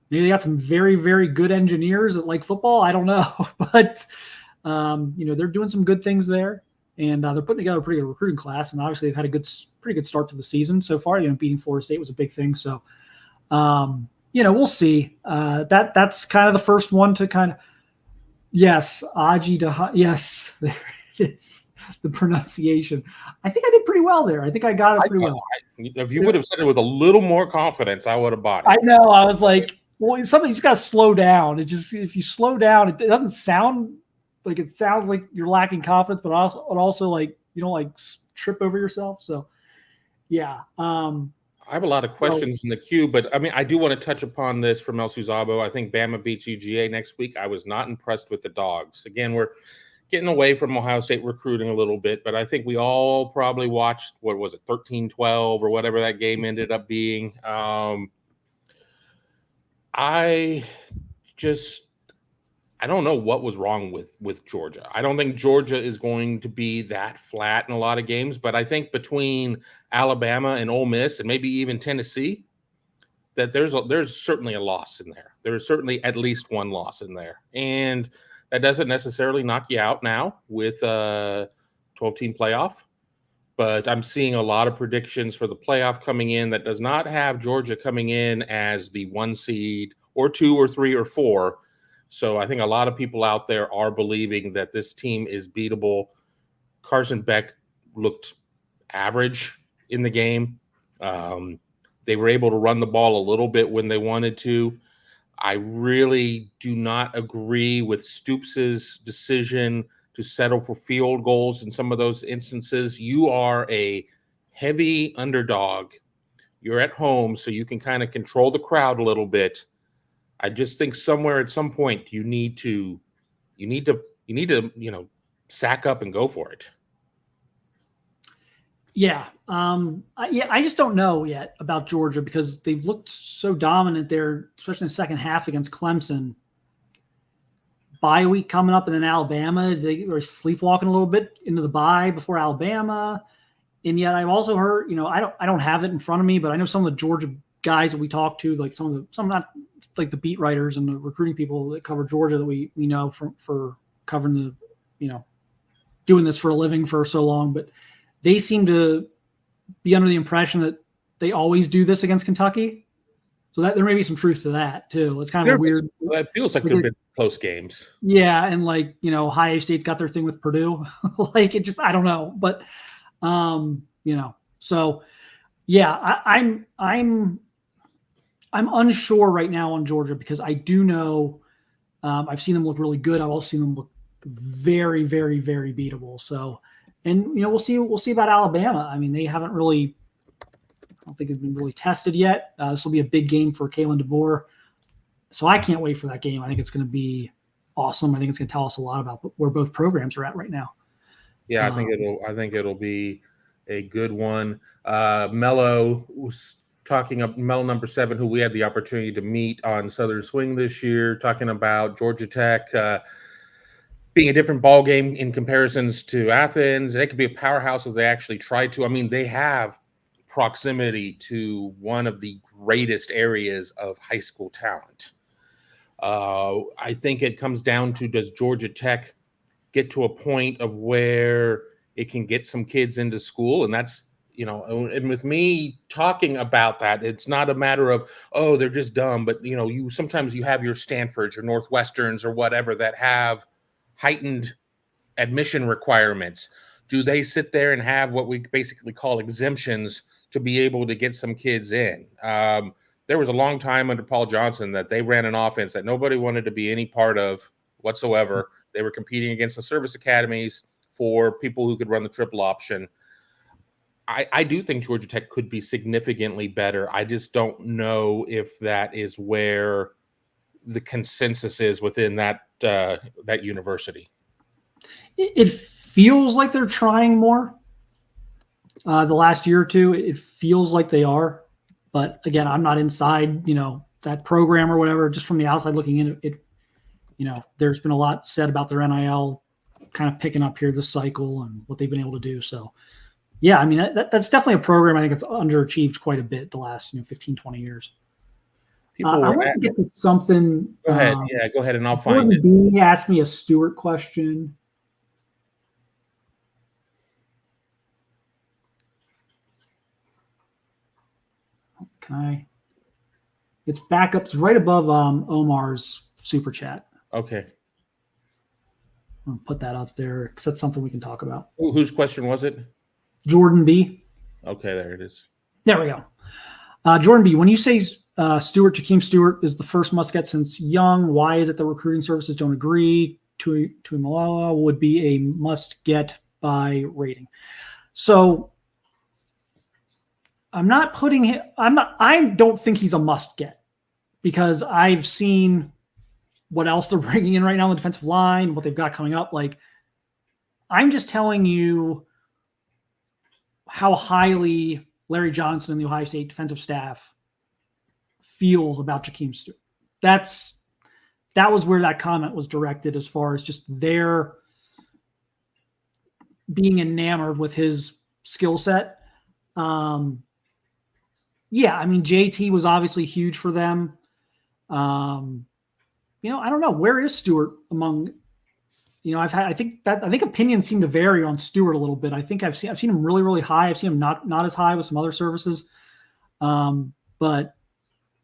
Maybe they got some very, very good engineers that like football. I don't know, but they're doing some good things there, and they're putting together a pretty good recruiting class. And obviously, they've had a pretty good start to the season so far. Beating Florida State was a big thing. So, we'll see. That's kind of the first one to kind of. Yes, Aji. Yes, there it is. The pronunciation. I think I did pretty well there. I think I got it pretty well. If you would have said it with a little more confidence, I would have bought it. I know. I was like, well, something you just got to slow down. It just, if you slow down, it doesn't sound like, it sounds like you're lacking confidence, but also like you don't like trip over yourself. So yeah. I have a lot of questions in the queue, but I mean, I do want to touch upon this from El Suzabo. I think Bama beats UGA next week. I was not impressed with the Dogs. Again, we're getting away from Ohio State recruiting a little bit, but I think we all probably watched, 13-12 or whatever that game ended up being. I don't know what was wrong with Georgia. I don't think Georgia is going to be that flat in a lot of games, but I think between Alabama and Ole Miss and maybe even Tennessee, that there's certainly a loss in there. There is certainly at least one loss in there. And that doesn't necessarily knock you out now with a 12-team playoff, but I'm seeing a lot of predictions for the playoff coming in that does not have Georgia coming in as the 1 seed or 2 or 3 or 4. So I think a lot of people out there are believing that this team is beatable. Carson Beck looked average in the game. They were able to run the ball a little bit when they wanted to. I really do not agree with Stoops' decision to settle for field goals in some of those instances. You are a heavy underdog. You're at home, so you can kind of control the crowd a little bit. I just think somewhere at some point you need to sack up and go for it. Yeah. I just don't know yet about Georgia because they've looked so dominant there, especially in the second half against Clemson. Bye week coming up, and then Alabama. They were sleepwalking a little bit into the bye before Alabama. And yet I've also heard, I don't have it in front of me, but I know some of the Georgia guys that we talk to, like some not like the beat writers and the recruiting people that cover Georgia that we know for covering doing this for a living for so long, but they seem to be under the impression that they always do this against Kentucky. So that there may be some truth to that too. It's kind of weird. It feels like there've been close games. Yeah. And Ohio State's got their thing with Purdue. I don't know, but so yeah, I'm unsure right now on Georgia because I do know I've seen them look really good. I've also seen them look very, very, very beatable. So, and we'll see about Alabama. I mean, they haven't really, I don't think it's been really tested yet. This will be a big game for Kalen DeBoer. So I can't wait for that game. I think it's going to be awesome. I think it's going to tell us a lot about where both programs are at right now. Yeah, I think it'll be a good one. Mello was talking up Mello number 7, who we had the opportunity to meet on Southern Swing this year, talking about Georgia Tech being a different ball game in comparisons to Athens. They could be a powerhouse if they actually try to. I mean, they have proximity to one of the greatest areas of high school talent. I think it comes down to, does Georgia Tech get to a point of where it can get some kids into school? And that's, and with me talking about that, it's not a matter of, oh, they're just dumb, but you sometimes you have your Stanfords or Northwesterns or whatever that have heightened admission requirements. Do they sit there and have what we basically call exemptions to be able to get some kids in? There was a long time under Paul Johnson that they ran an offense that nobody wanted to be any part of whatsoever. They were competing against the service academies for people who could run the triple option. I do think Georgia Tech could be significantly better. I just don't know if that is where the consensus is within that university. It feels like they're trying more. The last year or two, it feels like they are. But again, I'm not inside, that program or whatever. Just from the outside looking in, there's been a lot said about their NIL kind of picking up here this cycle and what they've been able to do. So, yeah, I mean, that's definitely a program I think it's underachieved quite a bit the last 15, 20 years. I want to get to something. Go ahead. Go ahead, and I'll find it. He asked me a Stewart question. Okay. It's back up. It's right above Omar's super chat. Okay. I'll put that up there because that's something we can talk about. Whose question was it? Jordan B. Okay, there it is. There we go. Jordan B., when you say Jahkeem Stewart is the first must-get since Young, why is it the recruiting services don't agree? Tuimoloau would be a must-get by rating. So I don't think he's a must-get because I've seen what else they're bringing in right now on the defensive line, what they've got coming up. Like, I'm just telling you how highly Larry Johnson and the Ohio State defensive staff feels about Jahkeem Stewart. That was where that comment was directed, as far as just their being enamored with his skill set. Yeah, I mean, JT was obviously huge for them. I don't know, where is Stewart among. I think opinions seem to vary on Stewart a little bit. I think I've seen him really, really high. I've seen him not as high with some other services. But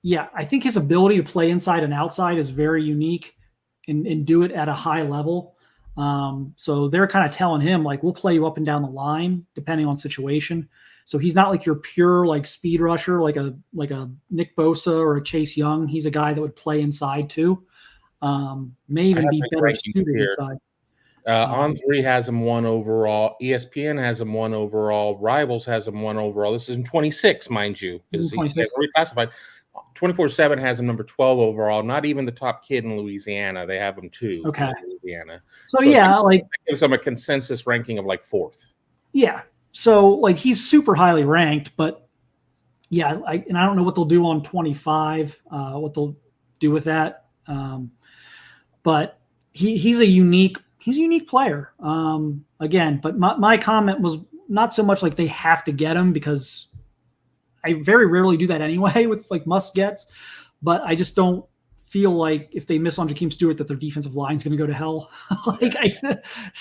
yeah, I think his ability to play inside and outside is very unique and do it at a high level. So they're kind of telling him, like, we'll play you up and down the line depending on situation. So he's not like your pure like speed rusher, like a Nick Bosa or a Chase Young. He's a guy that would play inside too. May even be better suited inside. On3 has him 1 overall. ESPN has him 1 overall. Rivals has him 1 overall. This is in 26, mind you, because he has reclassified. 24/7 has him number 12 overall. Not even the top kid in Louisiana. They have him 2. Okay. In Louisiana. So yeah, that gives him a consensus ranking of like 4th. Yeah. So like he's super highly ranked, but yeah, I don't know what they'll do on 25. What they'll do with that. But he's a unique player. Again, but my comment was not so much like they have to get him, because I very rarely do that anyway with like must gets, but I just don't feel like if they miss on Jahkeem Stewart that their defensive line is going to go to hell.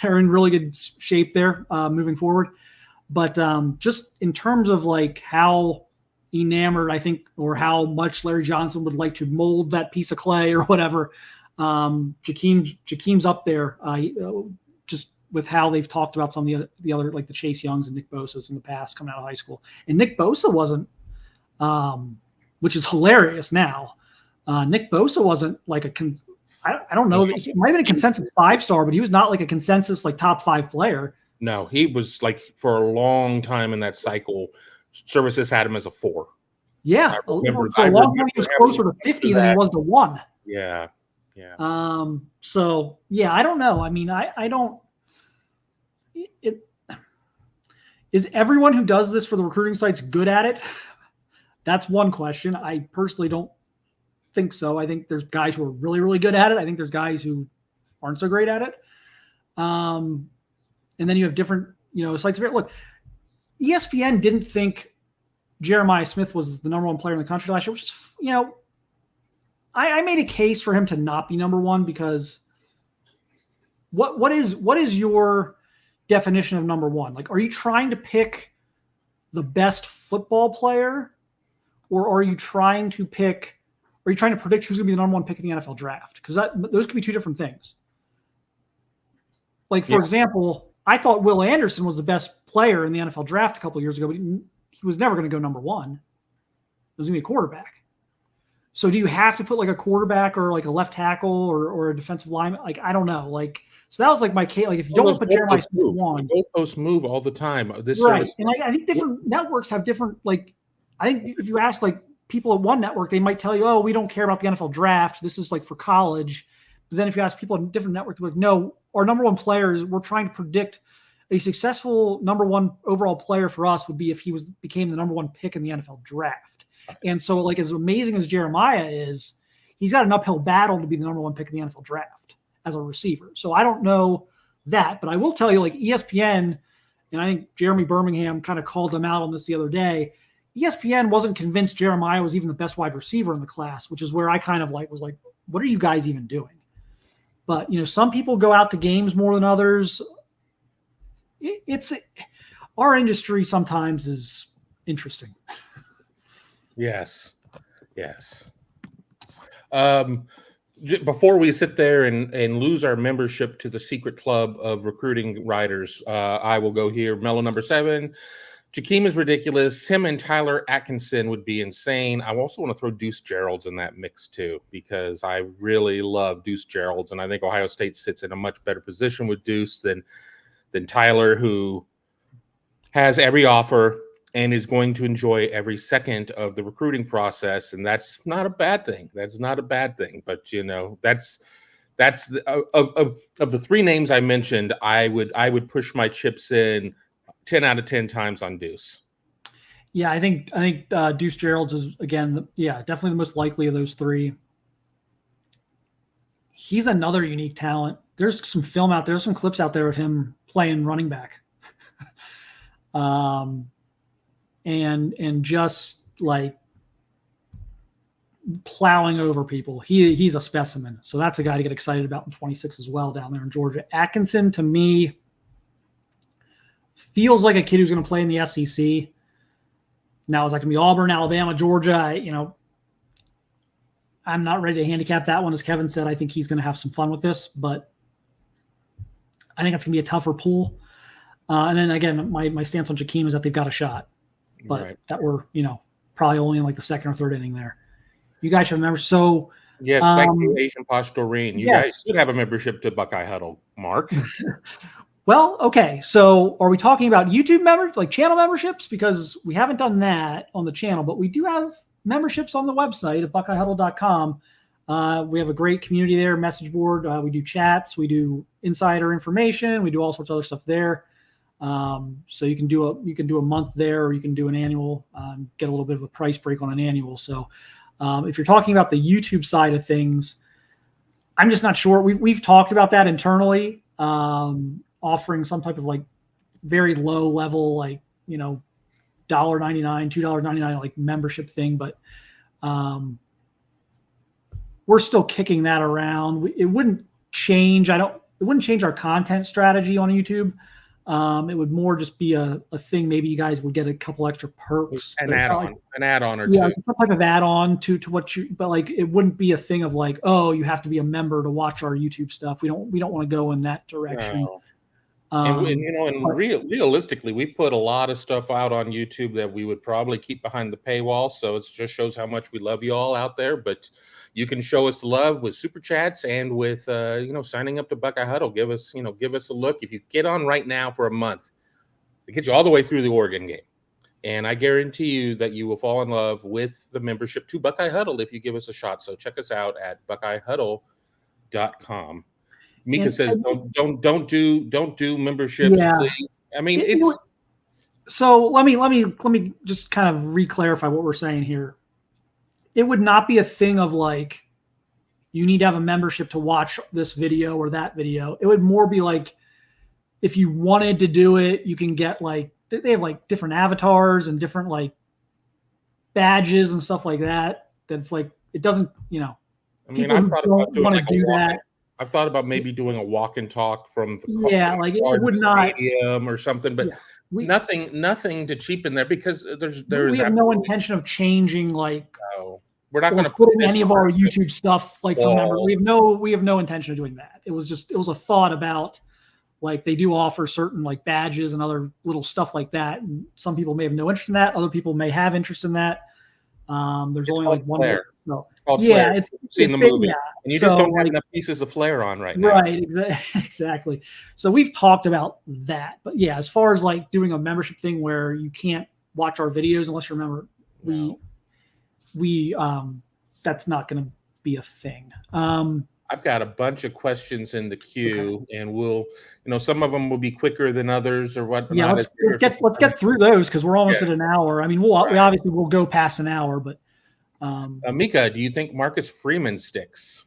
They're in really good shape there moving forward. But just in terms of like how enamored I think, or how much Larry Johnson would like to mold that piece of clay or whatever, Jahkeem's up there, just with how they've talked about some of the other, like the Chase Youngs and Nick Bosa's in the past coming out of high school. And Nick Bosa wasn't, which is hilarious now. Nick Bosa wasn't like I I don't know. He might have been a consensus 5-star, but he was not like a consensus like top 5 player. No, he was like for a long time in that cycle. Services had him as a 4. Yeah, for a long time he was closer to 50 than he was to 1. Yeah. So yeah, I don't know. I mean, I don't. Is everyone who does this for the recruiting sites good at it? That's one question. I personally don't think so. I think there's guys who are really, really good at it. I think there's guys who aren't so great at it. And then you have different, sites. Look, ESPN didn't think Jeremiah Smith was the number 1 player in the country last year, which is, I made a case for him to not be number 1 because what is your definition of number 1? Like, are you trying to pick the best football player, or are you trying to predict who's going to be the number 1 pick in the NFL draft? Because those could be 2 different things. Like, for example, I thought Will Anderson was the best player in the NFL draft a couple of years ago, but he was never going to go number 1. It was going to be a quarterback. So do you have to put like a quarterback or like a left tackle or a defensive lineman? Like, I don't know. Like, so that was like my case. Like, if you don't put Jeremiah Smith 1, the goalposts move all the time. Right. And I think different networks have different, like, I think if you ask like people at one network, they might tell you, oh, we don't care about the NFL draft. This is like for college. But then if you ask people at different networks, they're like, no, our number 1 player is, we're trying to predict a successful number 1 overall player for us would be if he became the number 1 pick in the NFL draft. And so, like, as amazing as Jeremiah is, he's got an uphill battle to be the number 1 pick in the NFL draft as a receiver. So I don't know that, but I will tell you, like, ESPN, and I think Jeremy Birmingham kind of called him out on this the other day. ESPN wasn't convinced Jeremiah was even the best wide receiver in the class, which is where I kind of was like, what are you guys even doing? But, some people go out to games more than others. Our industry sometimes is interesting. Yes. Before we sit there and lose our membership to the secret club of recruiting writers, I will go here. Mellow number 7. Jahkeem is ridiculous. Him and Tyler Atkinson would be insane. I also want to throw Deuce Geralds in that mix too, because I really love Deuce Geralds, and I think Ohio State sits in a much better position with Deuce than Tyler, who has every offer and is going to enjoy every second of the recruiting process, and that's not a bad thing. That's not a bad thing, but that's of the 3 names I mentioned, I would push my chips in 10 out of 10 times on Deuce. Yeah, I think Deuce Geralds is, again, definitely the most likely of those 3. He's another unique talent. There's some film out there, some clips out there of him playing running back. And just like plowing over people. He's a specimen. So that's a guy to get excited about in 26 as well down there in Georgia. Atkinson, to me, feels like a kid who's going to play in the SEC. Now, is that going to be Auburn, Alabama, Georgia? I'm not ready to handicap that one. As Kevin said, I think he's going to have some fun with this, but I think it's going to be a tougher pool. And then again, my stance on Jahkeem is that they've got a shot, but that we're, probably only in like the 2nd or 3rd inning there. You guys should remember. So yes, thank you, Asian Pastorine. You guys should have a membership to Buckeye Huddle, Mark. Well, okay. So are we talking about YouTube members, like channel memberships? Because we haven't done that on the channel, but we do have memberships on the website at buckeyehuddle.com. We have a great community there, message board. We do chats. We do insider information. We do all sorts of other stuff there. So you can do a month there, or you can do an annual, get a little bit of a price break on an annual. So if you're talking about the YouTube side of things, I'm just not sure. We've talked about that internally, offering some type of like very low level, like, $1.99, $2.99 like membership thing. But we're still kicking that around. It wouldn't change. It wouldn't change our content strategy on YouTube. It would more just be a thing. Maybe you guys would get a couple extra perks. An add-on or two. Yeah, some type of add-on to what but like it wouldn't be a thing of like, oh, you have to be a member to watch our YouTube stuff. We don't want to go in that direction. Realistically, we put a lot of stuff out on YouTube that we would probably keep behind the paywall. So it just shows how much we love you all out there. But you can show us love with super chats and with signing up to Buckeye Huddle. Give us a look. If you get on right now for a month, it gets you all the way through the Oregon game. And I guarantee you that you will fall in love with the membership to Buckeye Huddle if you give us a shot. So check us out at buckeyehuddle.com. Mika says, don't do memberships, please. I mean, so let me just kind of re-clarify what we're saying here. It would not be a thing of like you need to have a membership to watch this video or that video. It would more be like if you wanted to do it, you can get like they have like different avatars and different like badges and stuff like that. That's like it doesn't, I mean, I've thought about doing like that. I've thought about maybe doing a walk and talk from the it would not stadium or something, but nothing to cheapen there because we have no intention of changing we're not going to put in any of our YouTube stuff like for members. We have no intention of doing that. It was a thought about like they do offer certain like badges and other little stuff like that. And some people may have no interest in that. Other people may have interest in that. There's only like one. No. It's seen the movie, and you just don't have enough pieces of flair on right now. Right, exactly. So we've talked about that, but yeah, as far as like doing a membership thing where you can't watch our videos unless you remember, we that's not going to be a thing. I've got a bunch of questions in the queue, and we'll, some of them will be quicker than others or whatnot. Yeah, let's get through those because we're almost at an hour. I mean, we obviously will go past an hour, but. Mika, do you think Marcus Freeman sticks?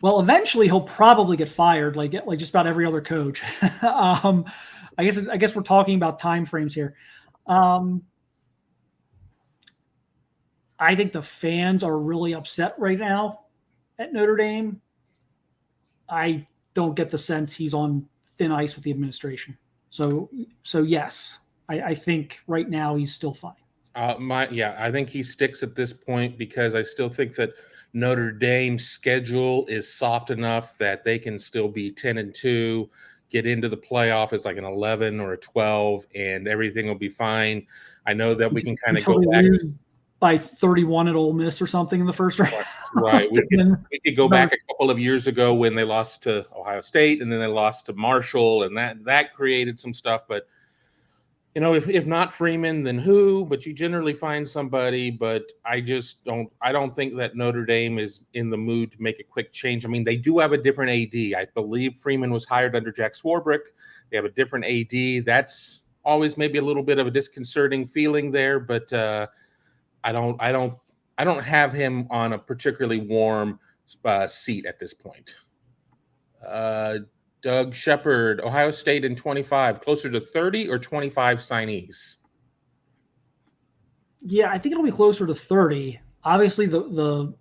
Well, eventually he'll probably get fired, like just about every other coach. I guess we're talking about time frames here. I think the fans are really upset right now at Notre Dame. I don't get the sense he's on thin ice with the administration. So yes, I think right now he's still fine. I think he sticks at this point because I still think that Notre Dame's schedule is soft enough that they can still be 10-2, get into the playoff as like an 11 or a 12, and everything will be fine. I know that we can kind of go back by 31 at Ole Miss or something in the first round. Right. We could go back a couple of years ago when they lost to Ohio State and then they lost to Marshall, and that created some stuff. But, if not Freeman, then who? But you generally find somebody. But I don't think that Notre Dame is in the mood to make a quick change. I mean, they do have a different AD. I believe Freeman was hired under Jack Swarbrick. They have a different AD. That's always maybe a little bit of a disconcerting feeling there, but I don't have him on a particularly warm seat at this point. Doug Shepard, Ohio State in 25, closer to 30 or 25 signees? Yeah, I think it'll be closer to 30. Obviously, the $1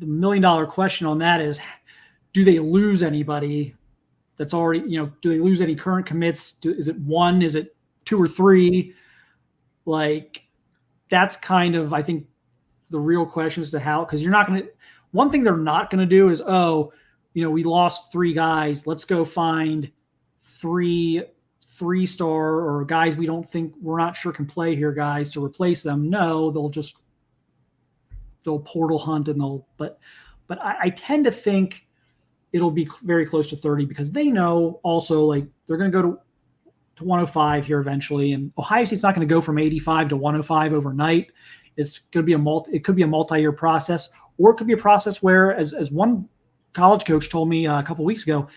million question on that is, do they lose anybody that's already, do they lose any current commits? Is it one? Is it two or three? Like, that's kind of, I think, the real question as to how, because you're not going to, one thing they're not going to do is, we lost 3 guys. Let's go find 3 3-star or guys we're not sure can play here, guys, to replace them. No, they'll portal hunt and but I tend to think it'll be very close to 30 because they know also like they're going to go to 105 here eventually, and Ohio State's not going to go from 85 to 105 overnight. It's going to be it could be a multi-year process, or it could be a process where, as one college coach told me a couple of weeks ago,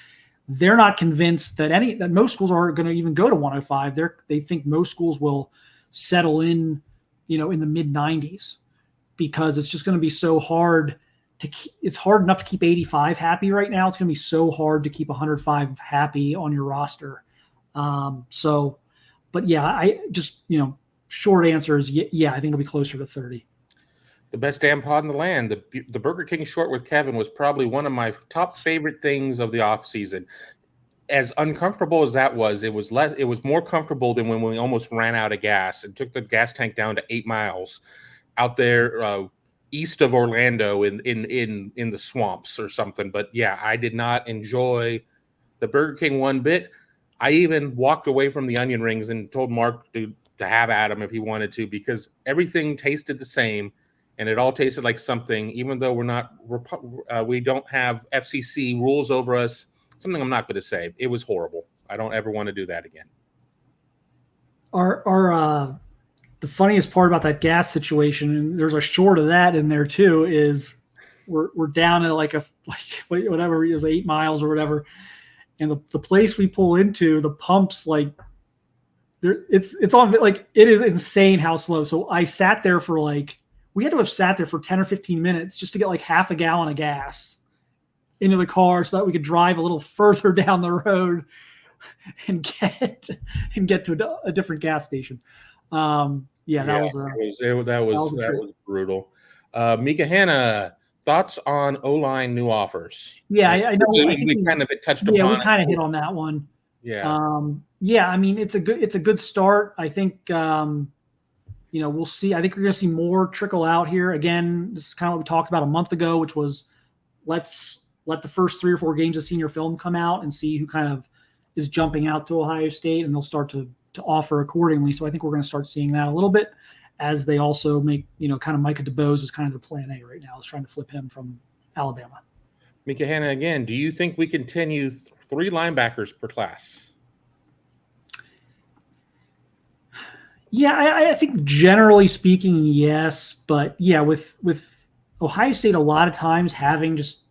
they're not convinced that most schools are going to even go to 105. They think most schools will settle in, in the mid 90s, because it's just going to be so hard it's hard enough to keep 85 happy right now. It's going to be so hard to keep 105 happy on your roster. But yeah, I just, short answer is yeah, I think it'll be closer to 30. The best damn pod in the land. The Burger King short with Kevin was probably one of my top favorite things of the off season. As uncomfortable as that was, it was more comfortable than when we almost ran out of gas and took the gas tank down to 8 miles out there, east of Orlando in the swamps or something. But yeah, I did not enjoy the Burger King one bit. I even walked away from the onion rings and told Mark to have at him if he wanted to, because everything tasted the same and it all tasted like something, even though we don't have FCC rules over us. Something I'm not going to say. It was horrible. I don't ever want to do that again. The funniest part about that gas situation, and there's a short of that in there too, is we're down at like whatever it was, 8 miles or whatever, and the place we pull into, the pumps, like it's on, like, it is insane how slow. So I sat there for we had to have sat there for 10 or 15 minutes just to get like half a gallon of gas into the car so that we could drive a little further down the road and get to a different gas station. That was brutal. Mika Hanna, thoughts on O-line new offers? Yeah, I know. We kind of touched upon. Yeah, we kind of hit on that one. Yeah. I mean, it's a good start. I think we'll see. I think we're going to see more trickle out here. Again, this is kind of what we talked about a month ago, which was let's let the first 3 or 4 games of senior film come out and see who kind of is jumping out to Ohio State, and they'll start to offer accordingly. So I think we're going to start seeing that a little bit, as they also make, kind of Micah DeBose is kind of their plan A right now, is trying to flip him from Alabama. Mika Hanna again, do you think we continue 3 linebackers per class? Yeah, I think generally speaking, yes. But yeah, with Ohio State a lot of times having just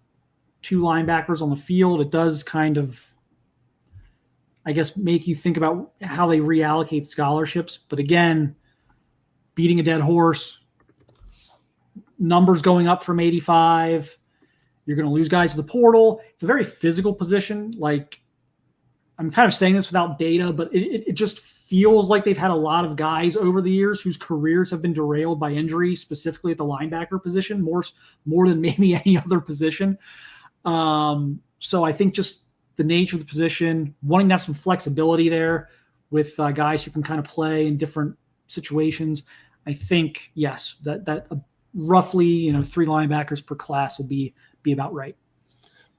2 linebackers on the field, it does kind of, I guess, make you think about how they reallocate scholarships. But again, beating a dead horse, numbers going up from 85, you're going to lose guys to the portal. It's a very physical position. Like, I'm kind of saying this without data, but it just feels like they've had a lot of guys over the years whose careers have been derailed by injury, specifically at the linebacker position, more than maybe any other position. So I think just the nature of the position, wanting to have some flexibility there with guys who can kind of play in different situations. I think, yes, that roughly 3 linebackers per class will be about right.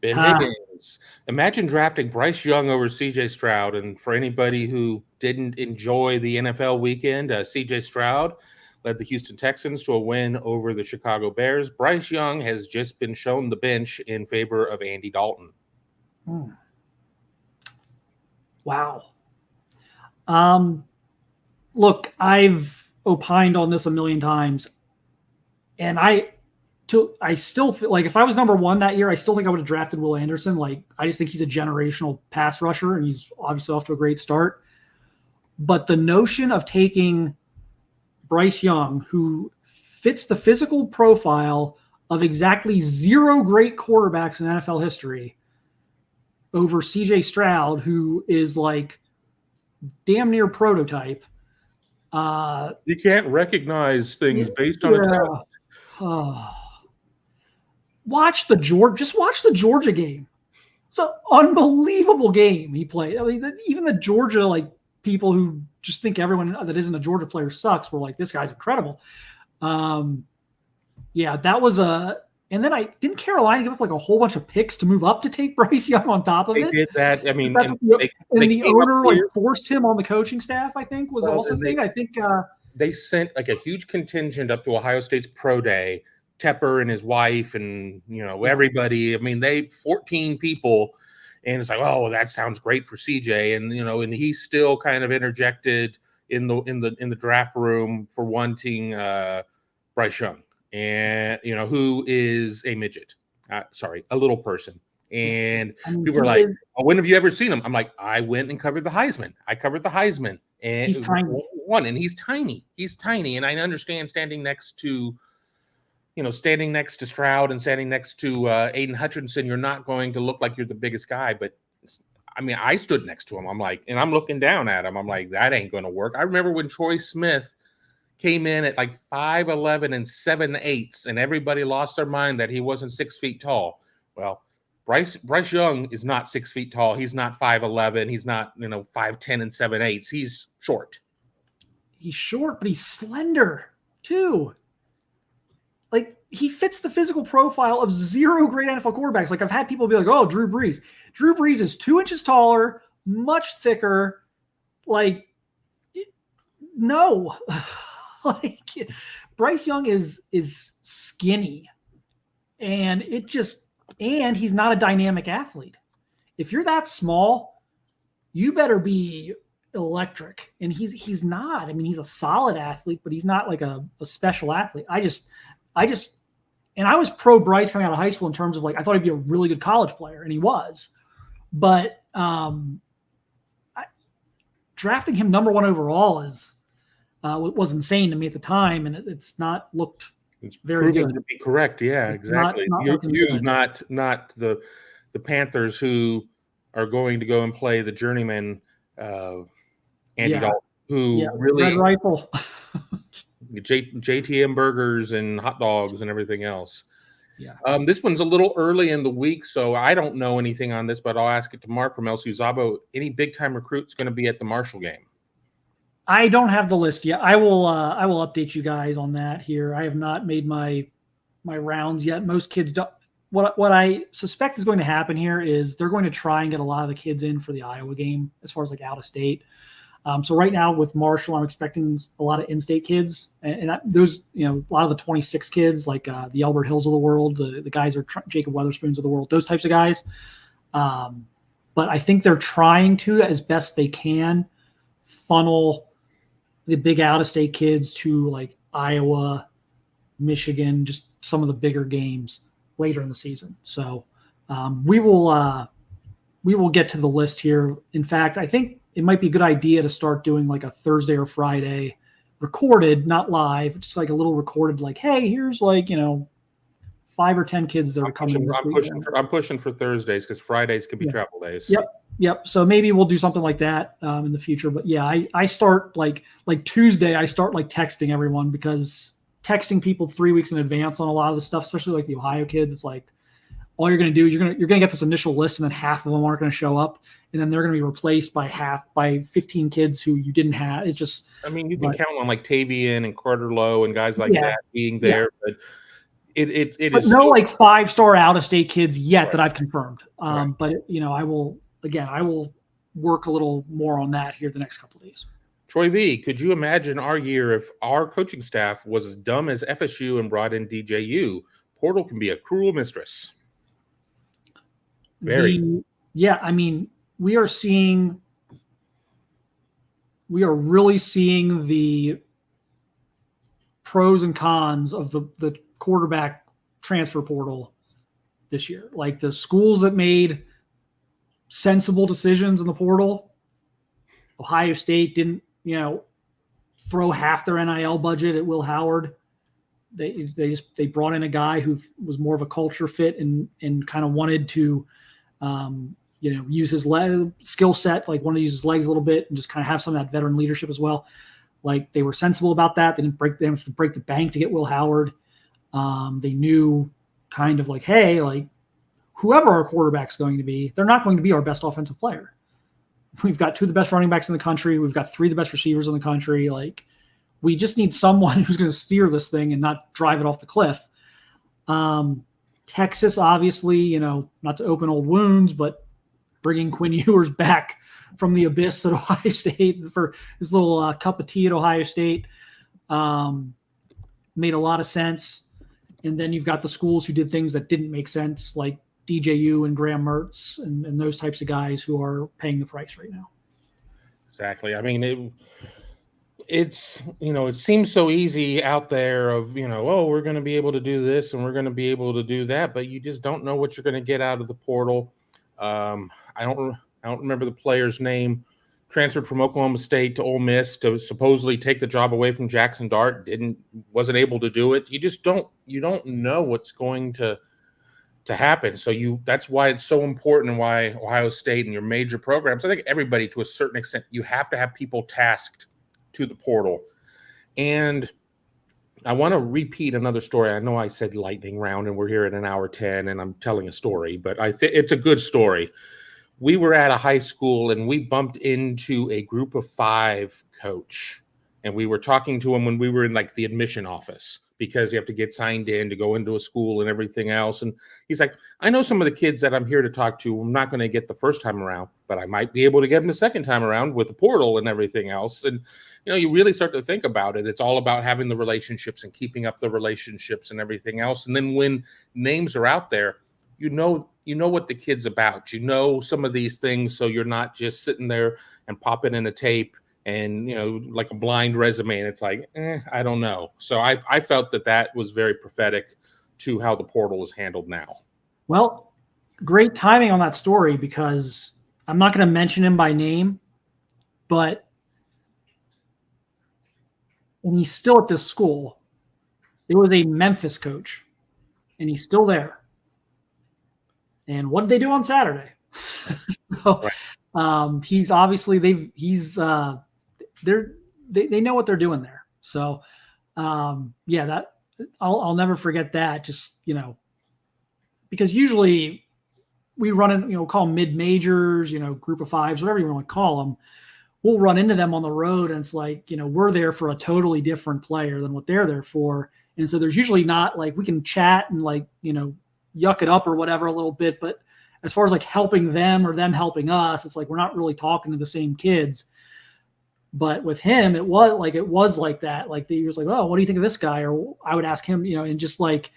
Ben Higgins. Imagine drafting Bryce Young over CJ Stroud. And for anybody who didn't enjoy the NFL weekend, CJ Stroud led the Houston Texans to a win over the Chicago Bears. Bryce Young has just been shown the bench in favor of Andy Dalton. Wow. Look, I've opined on this a million times, and I still feel like if I was number 1 that year, I still think I would have drafted Will Anderson. Like, I just think he's a generational pass rusher, and he's obviously off to a great start. But the notion of taking Bryce Young, who fits the physical profile of exactly 0 great quarterbacks in NFL history, over CJ Stroud, who is like damn near prototype. You can't recognize things based on a test. Watch the Georgia game. It's an unbelievable game he played. I mean, even the Georgia people who just think everyone that isn't a Georgia player sucks were like, this guy's incredible. That was and then didn't Carolina give up a whole bunch of picks to move up to take Bryce Young on top of it? They did that. I mean, the owner forced him on the coaching staff, I think, was also a thing. I think they sent a huge contingent up to Ohio State's pro day. Tepper and his wife and everybody. I mean, 14 people, and it's like, oh, that sounds great for CJ, and and he's still kind of interjected in the draft room for wanting Bryce Young, and who is a midget, a little person, and people are like, oh, when have you ever seen him? I'm like, I went and covered the Heisman. I covered the Heisman, and he's tiny. And he's tiny. He's tiny, and I understand standing next to Stroud and standing next to Aiden Hutchinson, you're not going to look like you're the biggest guy. But I mean, I stood next to him. I'm like, and I'm looking down at him. I'm like, that ain't going to work. I remember when Troy Smith came in at 5'11" and 7/8, and everybody lost their mind that he wasn't 6 feet tall. Well, Bryce Young is not 6 feet tall. He's not 5'11". He's not 5'10" and 7/8. He's short. He's short, but he's slender too. like he fits the physical profile of 0 great NFL quarterbacks. Like I've had people be like, "Oh, Drew Brees." Drew Brees is 2 inches taller, much thicker. Like, no, like Bryce Young is skinny, and he's not a dynamic athlete. If you're that small, you better be electric, and he's not. I mean, he's a solid athlete, but he's not like a special athlete. I was pro Bryce coming out of high school in terms of like I thought he'd be a really good college player, and he was. But drafting him number 1 overall was insane to me at the time, and it's not looked very good. To be correct, yeah, exactly. Not the Panthers who are going to go and play the journeyman Andy Dalton, who really Red Rifle. JTM burgers and hot dogs and everything else. Yeah. This one's a little early in the week, so I don't know anything on this, but I'll ask it to Mark from LSU Zabo. Any big-time recruits going to be at the Marshall game? I don't have the list yet. I will update you guys on that here. I have not made my rounds yet. Most kids don't. What I suspect is going to happen here is they're going to try and get a lot of the kids in for the Iowa game as far as like out of state. So right now with Marshall, I'm expecting a lot of in-state kids, and those, a lot of the 26 kids, like the Albert Hills of the world, the guys are Jacob Weatherspoons of the world, those types of guys. But I think they're trying to, as best they can, funnel the big out-of-state kids to like Iowa, Michigan, just some of the bigger games later in the season. So we will get to the list here. In fact, I think it might be a good idea to start doing like a Thursday or Friday recorded, not live, just like a little recorded, like, hey, here's like, 5 or 10 kids that are coming. I'm pushing for Thursdays because Fridays can be travel days. Yep. So maybe we'll do something like that in the future. But yeah, I start like Tuesday, I start like texting everyone, because texting people 3 weeks in advance on a lot of the stuff, especially like the Ohio kids, it's like all you're going to do is you're going to get this initial list, and then half of them aren't going to show up, and then they're going to be replaced by 15 kids who you didn't have. It's just, I mean, you can count on like Tavian and Carter Lowe and guys like that being there, but it is no like 5-star out of state kids yet that I've confirmed. But I will work a little more on that here the next couple of days. Troy V, could you imagine our year if our coaching staff was as dumb as FSU and brought in DJU? Portal can be a cruel mistress. Very. I mean, we are really seeing the pros and cons of the quarterback transfer portal this year. Like the schools that made sensible decisions in the portal, Ohio State didn't, throw half their NIL budget at Will Howard. They brought in a guy who was more of a culture fit and kind of wanted to, use his skill set, like wanted to use his legs a little bit and just kind of have some of that veteran leadership as well. Like they were sensible about that. They didn't have to break the bank to get Will Howard. They knew kind of like, hey, like whoever our quarterback's going to be, they're not going to be our best offensive player. We've got 2 of the best running backs in the country. We've got 3 of the best receivers in the country. Like we just need someone who's going to steer this thing and not drive it off the cliff. Texas, obviously, not to open old wounds, but bringing Quinn Ewers back from the abyss at Ohio State for his little cup of tea at Ohio State made a lot of sense. And then you've got the schools who did things that didn't make sense, like DJU and Graham Mertz and those types of guys who are paying the price right now. Exactly. I mean, it's it seems so easy out there of we're going to be able to do this and we're going to be able to do that, but you just don't know what you're going to get out of the portal. I don't remember the player's name. Transferred from Oklahoma State to Ole Miss to supposedly take the job away from Jackson Dart. Wasn't able to do it. You just don't know what's going to happen. So that's why it's so important, and why Ohio State and your major programs, I think everybody to a certain extent, you have to have people tasked to the portal. And I want to repeat another story. I know I said lightning round and we're here at an hour 10 and I'm telling a story, but I think it's a good story. We were at a high school and we bumped into a group of 5 coach And we were talking to him when we were in like the admission office, because you have to get signed in to go into a school and everything else. And he's like, I know some of the kids that I'm here to talk to, I'm not going to get the first time around, but I might be able to get them the second time around with the portal and everything else. And, you really start to think about it. It's all about having the relationships and keeping up the relationships and everything else. And then when names are out there, you know what the kid's about, some of these things. So you're not just sitting there and popping in a tape and, like a blind resume, and it's like, I don't know. So I felt that was very prophetic to how the portal is handled now. Well, great timing on that story, because I'm not going to mention him by name, but when he's still at this school, it was a Memphis coach, and he's still there. And what did they do on Saturday? So, right. He's obviously they know what they're doing there. So, that I'll never forget that. Just, because usually we run in, call them mid-majors, group of fives, whatever you want to call them. We'll run into them on the road, and it's like, we're there for a totally different player than what they're there for. And so there's usually not like, we can chat and like, yuck it up or whatever a little bit. But as far as like helping them or them helping us, it's like, we're not really talking to the same kids. But with him, it was like that. Like he was like, oh, what do you think of this guy? Or I would ask him, and just like,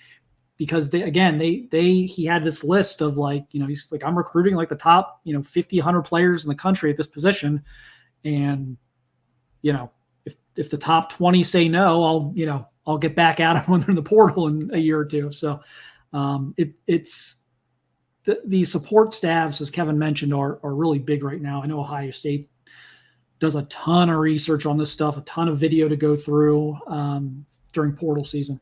because he had this list of like, he's like, I'm recruiting like the top, 50, 100 players in the country at this position. And, if the top 20 say no, I'll get back at them when they're in the portal in a year or two. So it's the support staffs, as Kevin mentioned, are really big right now. I know Ohio State does a ton of research on this stuff, a ton of video to go through during portal season.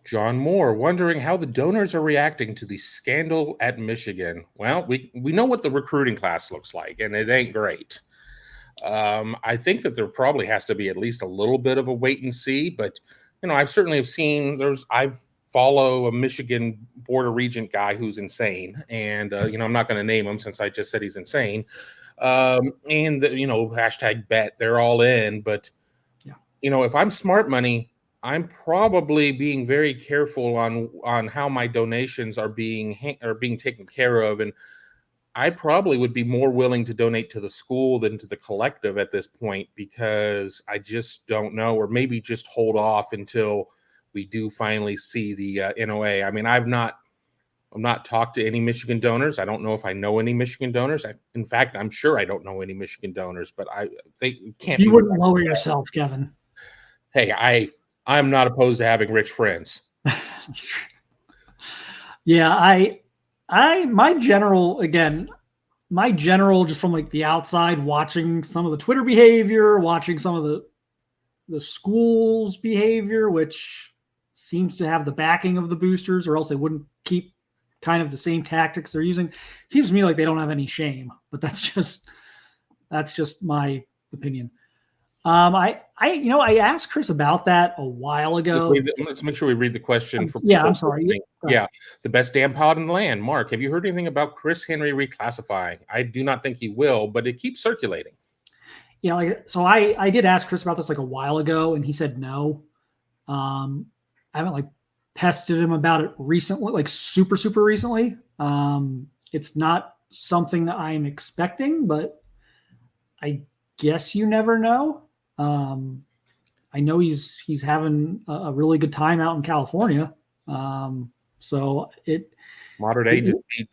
John Moore wondering how the donors are reacting to the scandal at Michigan. Well, we know what the recruiting class looks like, and it ain't great. I think that there probably has to be at least a little bit of a wait and see, but I've certainly seen I follow a Michigan Board of Regent guy who's insane, and I'm not going to name him since I just said he's insane. And hashtag bet, they're all in, but if I'm smart money, I'm probably being very careful on how my donations are being taken care of, and I probably would be more willing to donate to the school than to the collective at this point, because I just don't know, or maybe just hold off until we do finally see the NOA. I mean, I'm not talked to any Michigan donors. I don't know if I know any Michigan donors. In fact, I'm sure I don't know any Michigan donors, but they can't. You wouldn't lower yourself, Kevin. Hey, I'm not opposed to having rich friends. Yeah, my general, just from like the outside, watching some of the Twitter behavior, watching some of the school's behavior, which seems to have the backing of the boosters, or else they wouldn't keep kind of the same tactics they're using. It seems to me like they don't have any shame, but that's just my opinion. I asked Chris about that a while ago. Let's make sure we read the question. I'm sorry. Yeah. The best damn pod in the land. Mark, have you heard anything about Chris Henry reclassifying? I do not think he will, but it keeps circulating. Yeah. So I did ask Chris about this like a while ago, and he said no. I haven't pestered him about it recently, like super, super recently. It's not something that I'm expecting, but I guess you never know. I know he's having a really good time out in California. So Notre just beat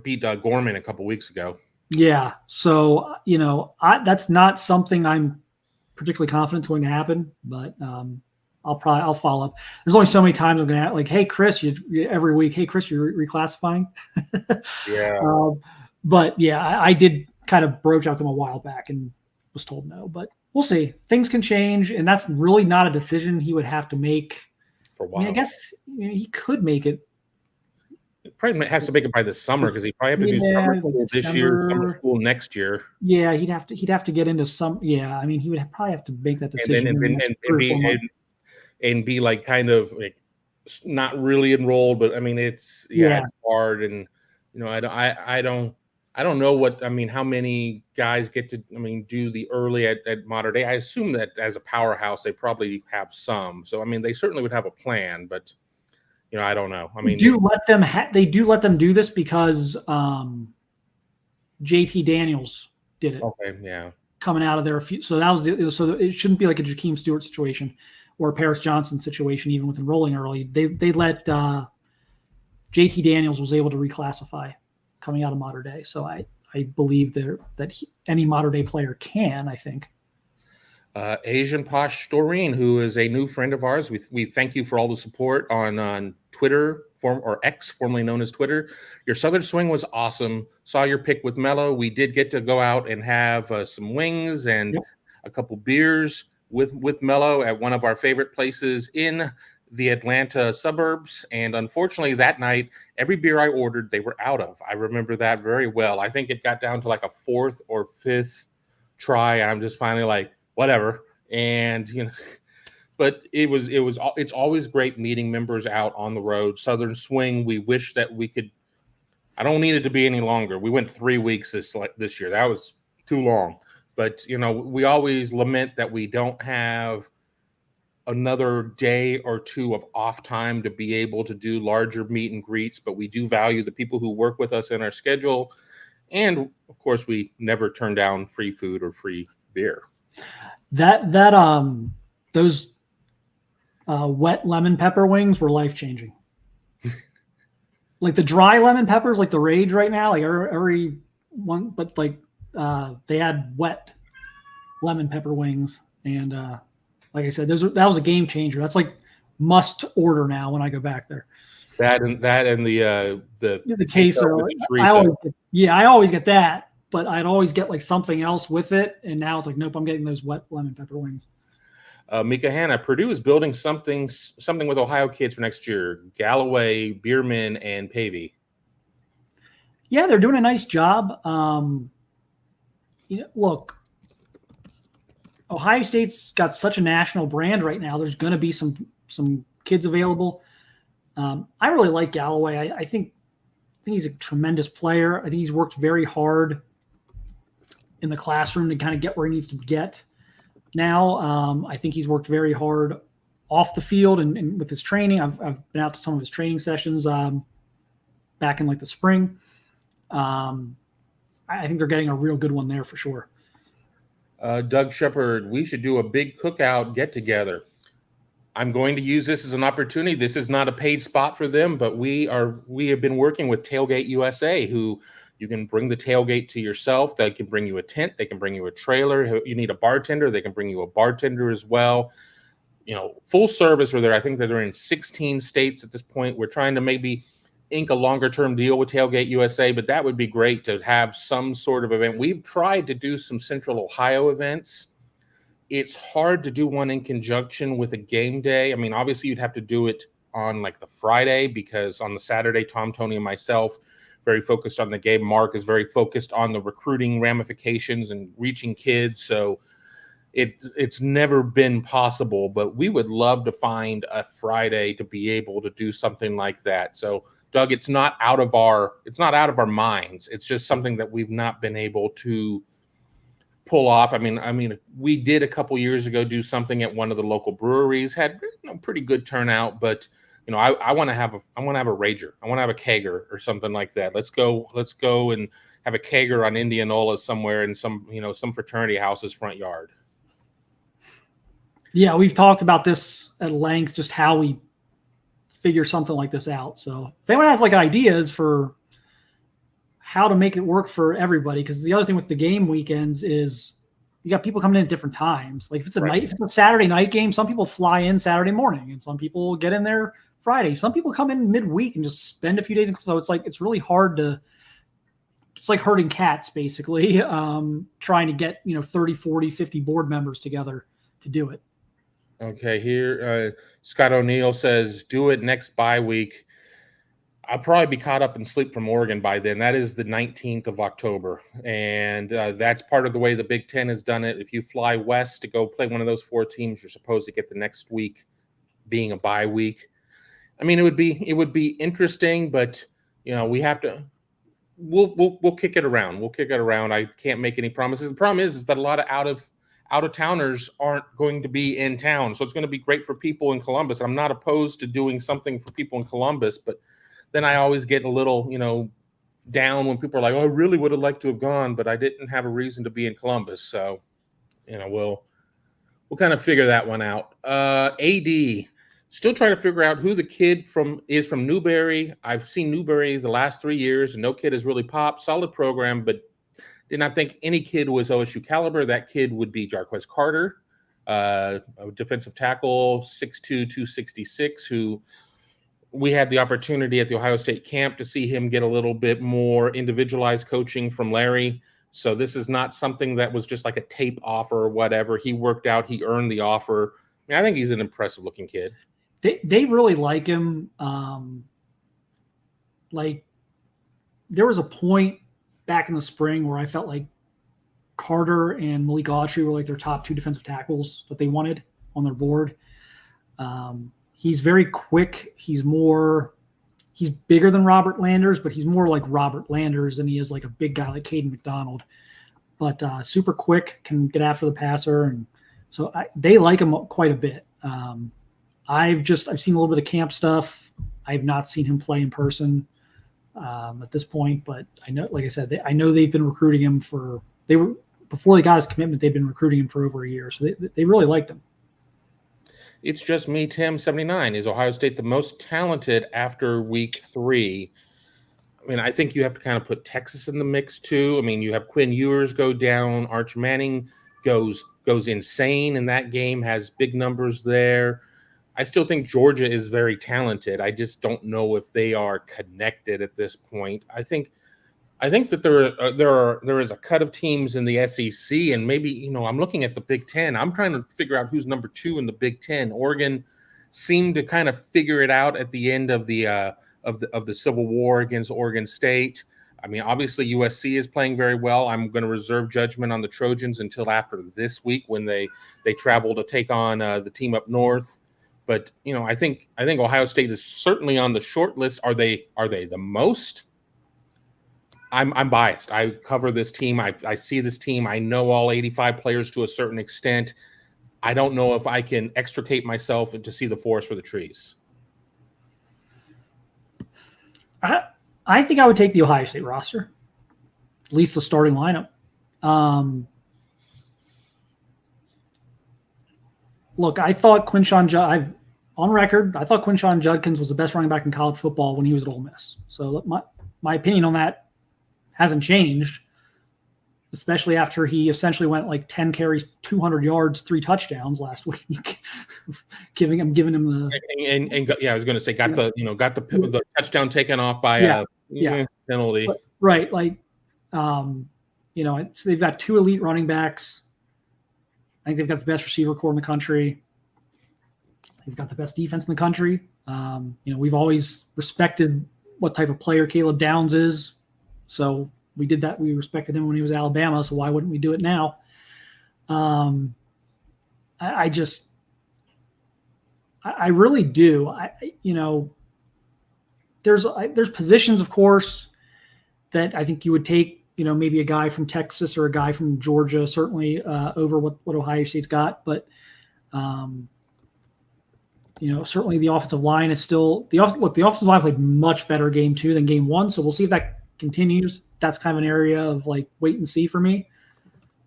beat Gorman a couple weeks ago. Yeah. So, that's not something I'm particularly confident is going to happen, but I'll follow up. There's only so many times I'm going to like, hey, Chris, every week, hey, Chris, you're reclassifying. Yeah. But yeah, I did kind of broach out to him a while back and was told no, but we'll see. Things can change, and that's really not a decision he would have to make for a while. I guess he could make it. He probably has to make it by the summer, because he probably have to do summer school this year, summer school next year. Yeah, he'd have to get into some. Yeah, I mean, he would probably have to make that decision and be like kind of like not really enrolled, but I mean it's hard, and I don't. I don't know how many guys get to, do the early at Mater Dei. I assume that as a powerhouse, they probably have some. So, they certainly would have a plan, but, I don't know. They do let them do this because JT Daniels did it. Okay, yeah. Coming out of there so it shouldn't be like a Jahkeem Stewart situation or a Paris Johnson situation, even with enrolling early. They let JT Daniels was able to reclassify coming out of Mater Dei. So I believe any Mater Dei player can, I think. Asian Posh Doreen, who is a new friend of ours. We thank you for all the support on Twitter, or X, formerly known as Twitter. Your Southern Swing was awesome. Saw your pick with Mello. We did get to go out and have some wings and a couple beers with Mello at one of our favorite places in the Atlanta suburbs. And unfortunately, that night, every beer I ordered, they were out of. I remember that very well. I think it got down to like a fourth or fifth try, and I'm just finally like, whatever. And but it's always great meeting members out on the road. Southern Swing, we wish that we could. I don't need it to be any longer. We went 3 weeks this year. That was too long. But we always lament that we don't have another day or two of off time to be able to do larger meet and greets. But we do value the people who work with us in our schedule, and of course, we never turn down free food or free beer. Those wet lemon pepper wings were life-changing. Like the dry lemon peppers, like the rage right now, like every one, but like they had wet lemon pepper wings, and like I said, that was a game changer. That's like must order now when I go back there. That and the queso. I always get that, but I'd always get like something else with it, and now it's like, nope, I'm getting those wet lemon pepper wings. Mika Hanna, Purdue is building something with Ohio kids for next year. Galloway, Bierman, and Pavey. Yeah, they're doing a nice job. Look, Ohio State's got such a national brand right now. There's going to be some kids available. I really like Galloway. I think he's a tremendous player. I think he's worked very hard in the classroom to kind of get where he needs to get. Now, I think he's worked very hard off the field and with his training. I've been out to some of his training sessions back in like the spring. I think they're getting a real good one there for sure. Doug Shepard, we should do a big cookout get together. I'm going to use this as an opportunity. This is not a paid spot for them, but we have been working with Tailgate USA, who you can bring the tailgate to yourself. They can bring you a tent. They can bring you a trailer. You need a bartender. They can bring you a bartender as well. Full service. I think that they're in 16 states at this point. We're trying to maybe ink a longer term deal with Tailgate USA, but that would be great to have some sort of event. We've tried to do some Central Ohio events. It's hard to do one in conjunction with a game day. Obviously you'd have to do it on like the Friday, because on the Saturday, Tom, Tony, and myself very focused on the game. Mark is very focused on the recruiting ramifications and reaching kids. So it's never been possible, but we would love to find a Friday to be able to do something like that. So Doug, it's not out of our minds. It's just something that we've not been able to pull off. We did a couple years ago do something at one of the local breweries, had pretty good turnout, but I want to have a rager. I want to have a kegger or something like that. Let's go and have a kegger on Indianola somewhere in some fraternity house's front yard. Yeah, we've talked about this at length, just how we figure something like this out. So if anyone has like ideas for how to make it work for everybody, because the other thing with the game weekends is you got people coming in at different times. Like if it's if it's a Saturday night game, some people fly in Saturday morning, and some people get in there Friday. Some people come in midweek and just spend a few days. So it's really hard to. It's like herding cats, basically, trying to get 30, 40, 50 board members together to do it. Okay, here Scott O'Neill says, do it next bye week. I'll probably be caught up in sleep from Oregon by then. That is the 19th of October. And that's part of the way the Big Ten has done it. If you fly west to go play one of those 4 teams, you're supposed to get the next week being a bye week. It would be interesting, but we have to we'll kick it around. We'll kick it around. I can't make any promises. The problem is that a lot of out of towners aren't going to be in town, so it's going to be great for people in Columbus. I'm not opposed to doing something for people in Columbus, but then I always get a little, down when people are like, "Oh, I really would have liked to have gone, but I didn't have a reason to be in Columbus." So, we'll kind of figure that one out. AD, still trying to figure out who the kid is from Newberry. I've seen Newberry the last 3 years, and no kid has really popped. Solid program, but did not think any kid was OSU caliber. That kid would be Jarquez Carter, a defensive tackle, 6'2", 266, who we had the opportunity at the Ohio State camp to see him get a little bit more individualized coaching from Larry. So this is not something that was just like a tape offer or whatever. He worked out. He earned the offer. I think he's an impressive looking kid. They really like him. There was a point back in the spring where I felt like Carter and Malik Autry were like their top 2 defensive tackles that they wanted on their board. He's very quick. He's bigger than Robert Landers, but he's more like Robert Landers than he is like a big guy like Caden McDonald. But super quick, can get after the passer, and so they like him quite a bit. I've seen a little bit of camp stuff. I've not seen him play in person at this point, but I know, like I said, I know they've been recruiting him before they got his commitment. They've been recruiting him for over a year, so they really liked him. It's just me, Tim, 79. Is Ohio State the most talented after week 3? I think you have to kind of put Texas in the mix too. You have Quinn Ewers go down. Arch Manning goes insane in that game, has big numbers there. I still think Georgia is very talented. I just don't know if they are connected at this point. I think that there is a cut of teams in the SEC, and maybe I'm looking at the Big Ten. I'm trying to figure out who's number 2 in the Big Ten. Oregon seemed to kind of figure it out at the end of the Civil War against Oregon State. Obviously USC is playing very well. I'm going to reserve judgment on the Trojans until after this week when they travel to take on the team up north. But I think Ohio State is certainly on the short list. Are they the most? I'm biased. I cover this team. I see this team. I know all 85 players to a certain extent. I don't know if I can extricate myself to see the forest for the trees. I think I would take the Ohio State roster, at least the starting lineup. Look, I thought on record, I thought Quinshon Judkins was the best running back in college football when he was at Ole Miss. So my opinion on that hasn't changed, especially after he essentially went like 10 carries, 200 yards, 3 touchdowns last week, giving him the I was going to say got the touchdown taken off by a penalty. But, right, they've got 2 elite running backs. I think they've got the best receiver core in the country. They've got the best defense in the country. We've always respected what type of player Caleb Downs is. So we did that. We respected him when he was at Alabama. So why wouldn't we do it now? I really do. There's positions, of course, that I think you would take, maybe a guy from Texas or a guy from Georgia, certainly over what Ohio State's got. But, certainly the offensive line is still the offensive line played much better game 2 than game 1. So we'll see if that continues. That's kind of an area of wait and see for me.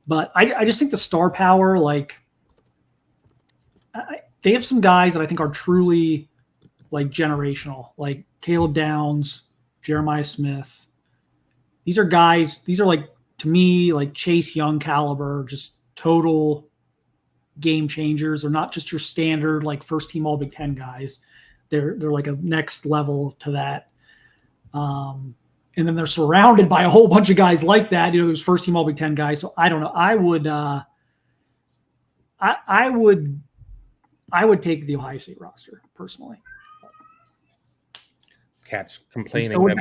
But I just think the star power, they have some guys that I think are truly generational, like Caleb Downs, Jeremiah Smith. These are guys, to me, Chase Young caliber, just total game changers. They're not just your standard first team All Big Ten guys. They're like a next level to that. And then they're surrounded by a whole bunch of guys like that, those first team All Big Ten guys. So I don't know. I would take the Ohio State roster personally. Cat's complaining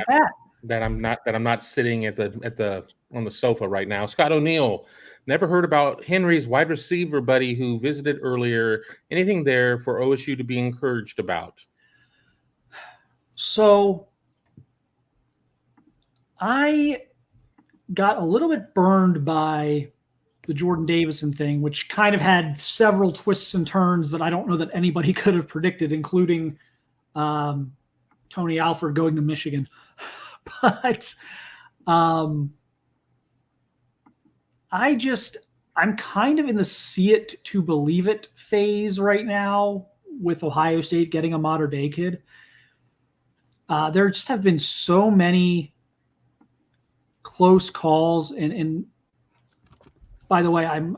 that I'm not sitting on the sofa right now. Scott O'Neill, never heard about Henry's wide receiver buddy who visited earlier. Anything there for OSU to be encouraged about? So I got a little bit burned by the Jordan Davison thing, which kind of had several twists and turns that I don't know that anybody could have predicted, including Tony Alford going to Michigan. But I'm kind of in the see it to believe it phase right now with Ohio State getting a modern day kid. There just have been so many close calls, and by the way, I'm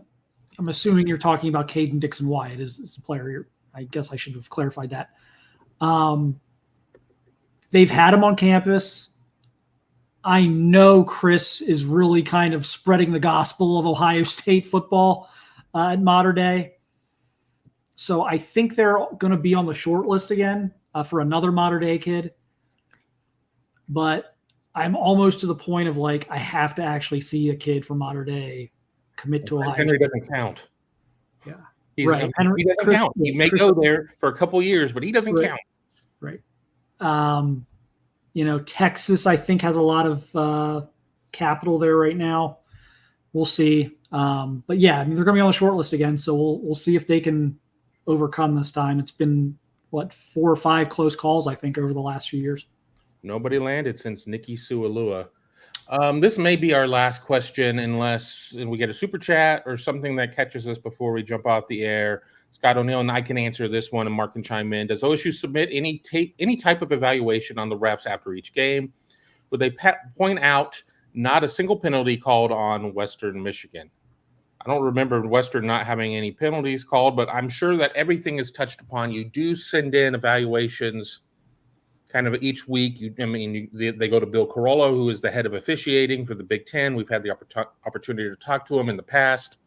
assuming you're talking about Caden Dixon Wyatt is the player. I guess I should have clarified that. They've had him on campus. I know Chris is really kind of spreading the gospel of Ohio State football at Mater Day. So I think they're going to be on the short list again for another Mater Day kid. But I'm almost to the point of like, I have to actually see a kid from Mater Day commit to Ohio Henry State. Doesn't count. Yeah. Right. He doesn't count. He may go there for a couple years, but he doesn't count. Right. Texas, I think, has a lot of capital there right now. We'll see. But yeah, I mean, they're going to be on the short list again, so we'll see if they can overcome this time. It's been 4 or 5 close calls, I think, over the last few years. Nobody landed since Nikki Sualua. This may be our last question unless we get a super chat or something that catches us before we jump off the air. Scott O'Neill and I can answer this one, and Mark can chime in. Does OSU submit any type of evaluation on the refs after each game? Would they point out not a single penalty called on Western Michigan? I don't remember Western not having any penalties called, but I'm sure that everything is touched upon. You do send in evaluations kind of each week. They go to Bill Carollo, who is the head of officiating for the Big Ten. We've had the opportunity to talk to him in the past.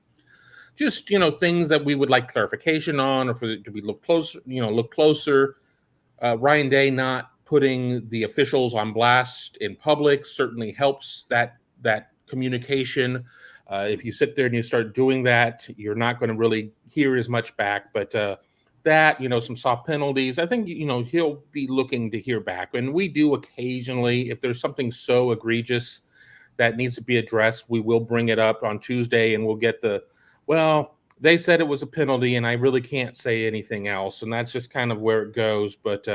Just, things that we would like clarification on, or for it to be look closer. Ryan Day not putting the officials on blast in public certainly helps that communication. If you sit there and you start doing that, you're not going to really hear as much back. But some soft penalties, I think, he'll be looking to hear back. And we do occasionally, if there's something so egregious that needs to be addressed, we will bring it up on Tuesday, and we'll get they said it was a penalty, and I really can't say anything else. And that's just kind of where it goes. But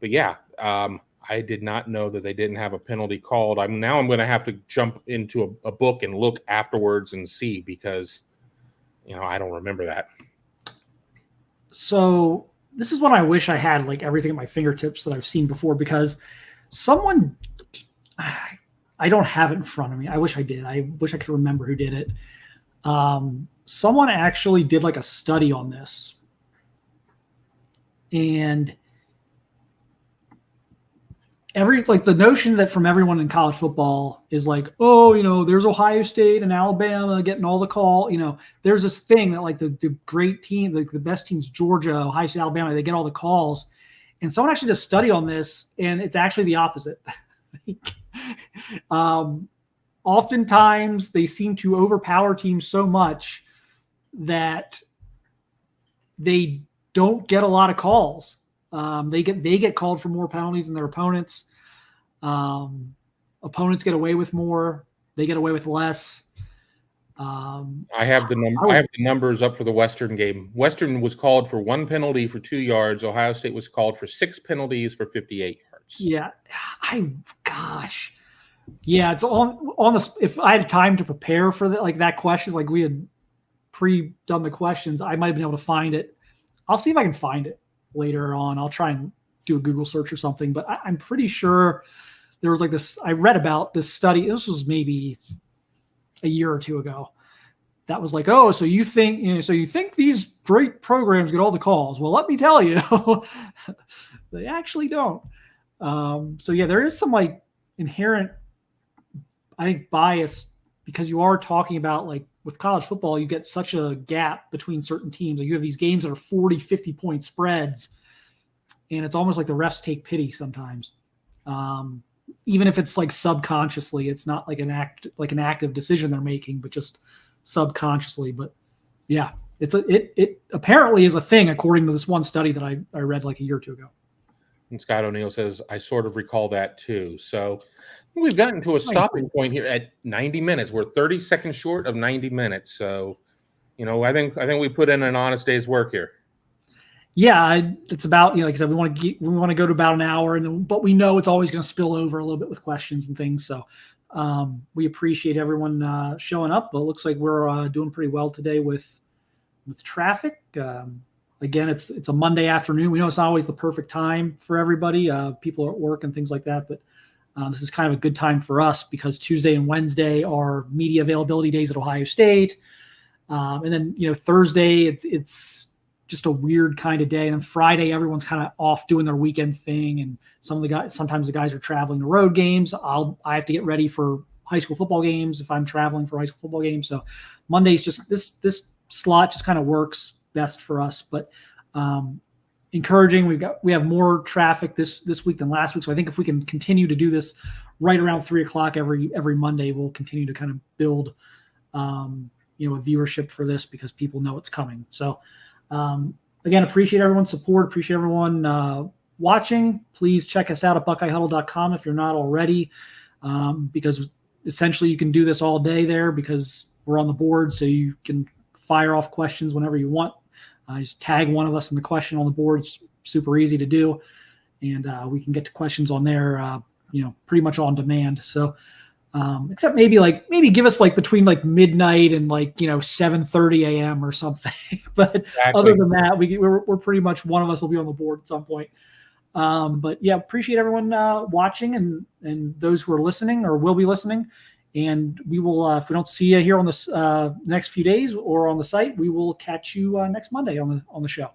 yeah, I did not know that they didn't have a penalty called. I'm going to have to jump into a book and look afterwards and see, because, I don't remember that. So this is what I wish I had, like, everything at my fingertips that I've seen before, because someone, I don't have it in front of me. I wish I did. I wish I could remember who did it. Someone actually did like a study on this, and the notion that from everyone in college football is like, there's Ohio State and Alabama getting all the call. There's this thing that like the great team, like the best teams, Georgia, Ohio State, Alabama, they get all the calls. And someone actually did a study on this, and it's actually the opposite. Oftentimes they seem to overpower teams so much that they don't get a lot of calls. They get called for more penalties than their opponents. Opponents get away with more. They get away with less. I have the numbers up for the Western game. Western was called for 1 penalty for 2 yards. Ohio State was called for 6 penalties for 58 yards. Yeah, yeah, it's on the. If I had time to prepare for that question, like we had pre-done the questions, I might have been able to find it. I'll see if I can find it later on. I'll try and do a Google search or something, but I'm pretty sure there was like this. I read about this study. This was maybe a year or 2 ago. That was like, so you think these great programs get all the calls? Well, let me tell you, they actually don't. So yeah, there is some like inherent, I think, bias, because you are talking about, like, with college football, you get such a gap between certain teams. Like, you have these games that are 40, 50-point spreads, and it's almost like the refs take pity sometimes. Even if it's like subconsciously, it's not like an active decision they're making, but just subconsciously. But yeah, it apparently is a thing according to this one study that I read like a year or 2 ago. And Scott O'Neill says, I sort of recall that too. So we've gotten to a stopping point here at 90 minutes. We're 30 seconds short of 90 minutes. So, I think we put in an honest day's work here. Yeah, it's about, like I said, we want to go to about an hour, but we know it's always going to spill over a little bit with questions and things. So we appreciate everyone showing up. But it looks like we're doing pretty well today with traffic. Again, it's a Monday afternoon. We know it's not always the perfect time for everybody. People are at work and things like that. But this is kind of a good time for us because Tuesday and Wednesday are media availability days at Ohio State. And then, Thursday, it's just a weird kind of day. And then Friday, everyone's kind of off doing their weekend thing. And sometimes the guys are traveling to road games. I have to get ready for high school football games if I'm traveling for high school football games. So Monday's just this slot just kind of works best for us, but encouraging. We have more traffic this week than last week. So I think if we can continue to do this right around 3:00 every Monday, we'll continue to kind of build, a viewership for this because people know it's coming. So again, appreciate everyone's support. Appreciate everyone watching. Please check us out at BuckeyeHuddle.com if you're not already, because essentially you can do this all day there because we're on the board, so you can fire off questions whenever you want. Just tag one of us in the question on the board. It's super easy to do. And we can get to questions on there, pretty much on demand. So except maybe give us between midnight and 7:30 a.m. or something. But exactly. Other than that, we're pretty much one of us will be on the board at some point. But yeah, appreciate everyone watching and those who are listening or will be listening. And we will, if we don't see you here on this next few days or on the site, we will catch you next Monday on the show.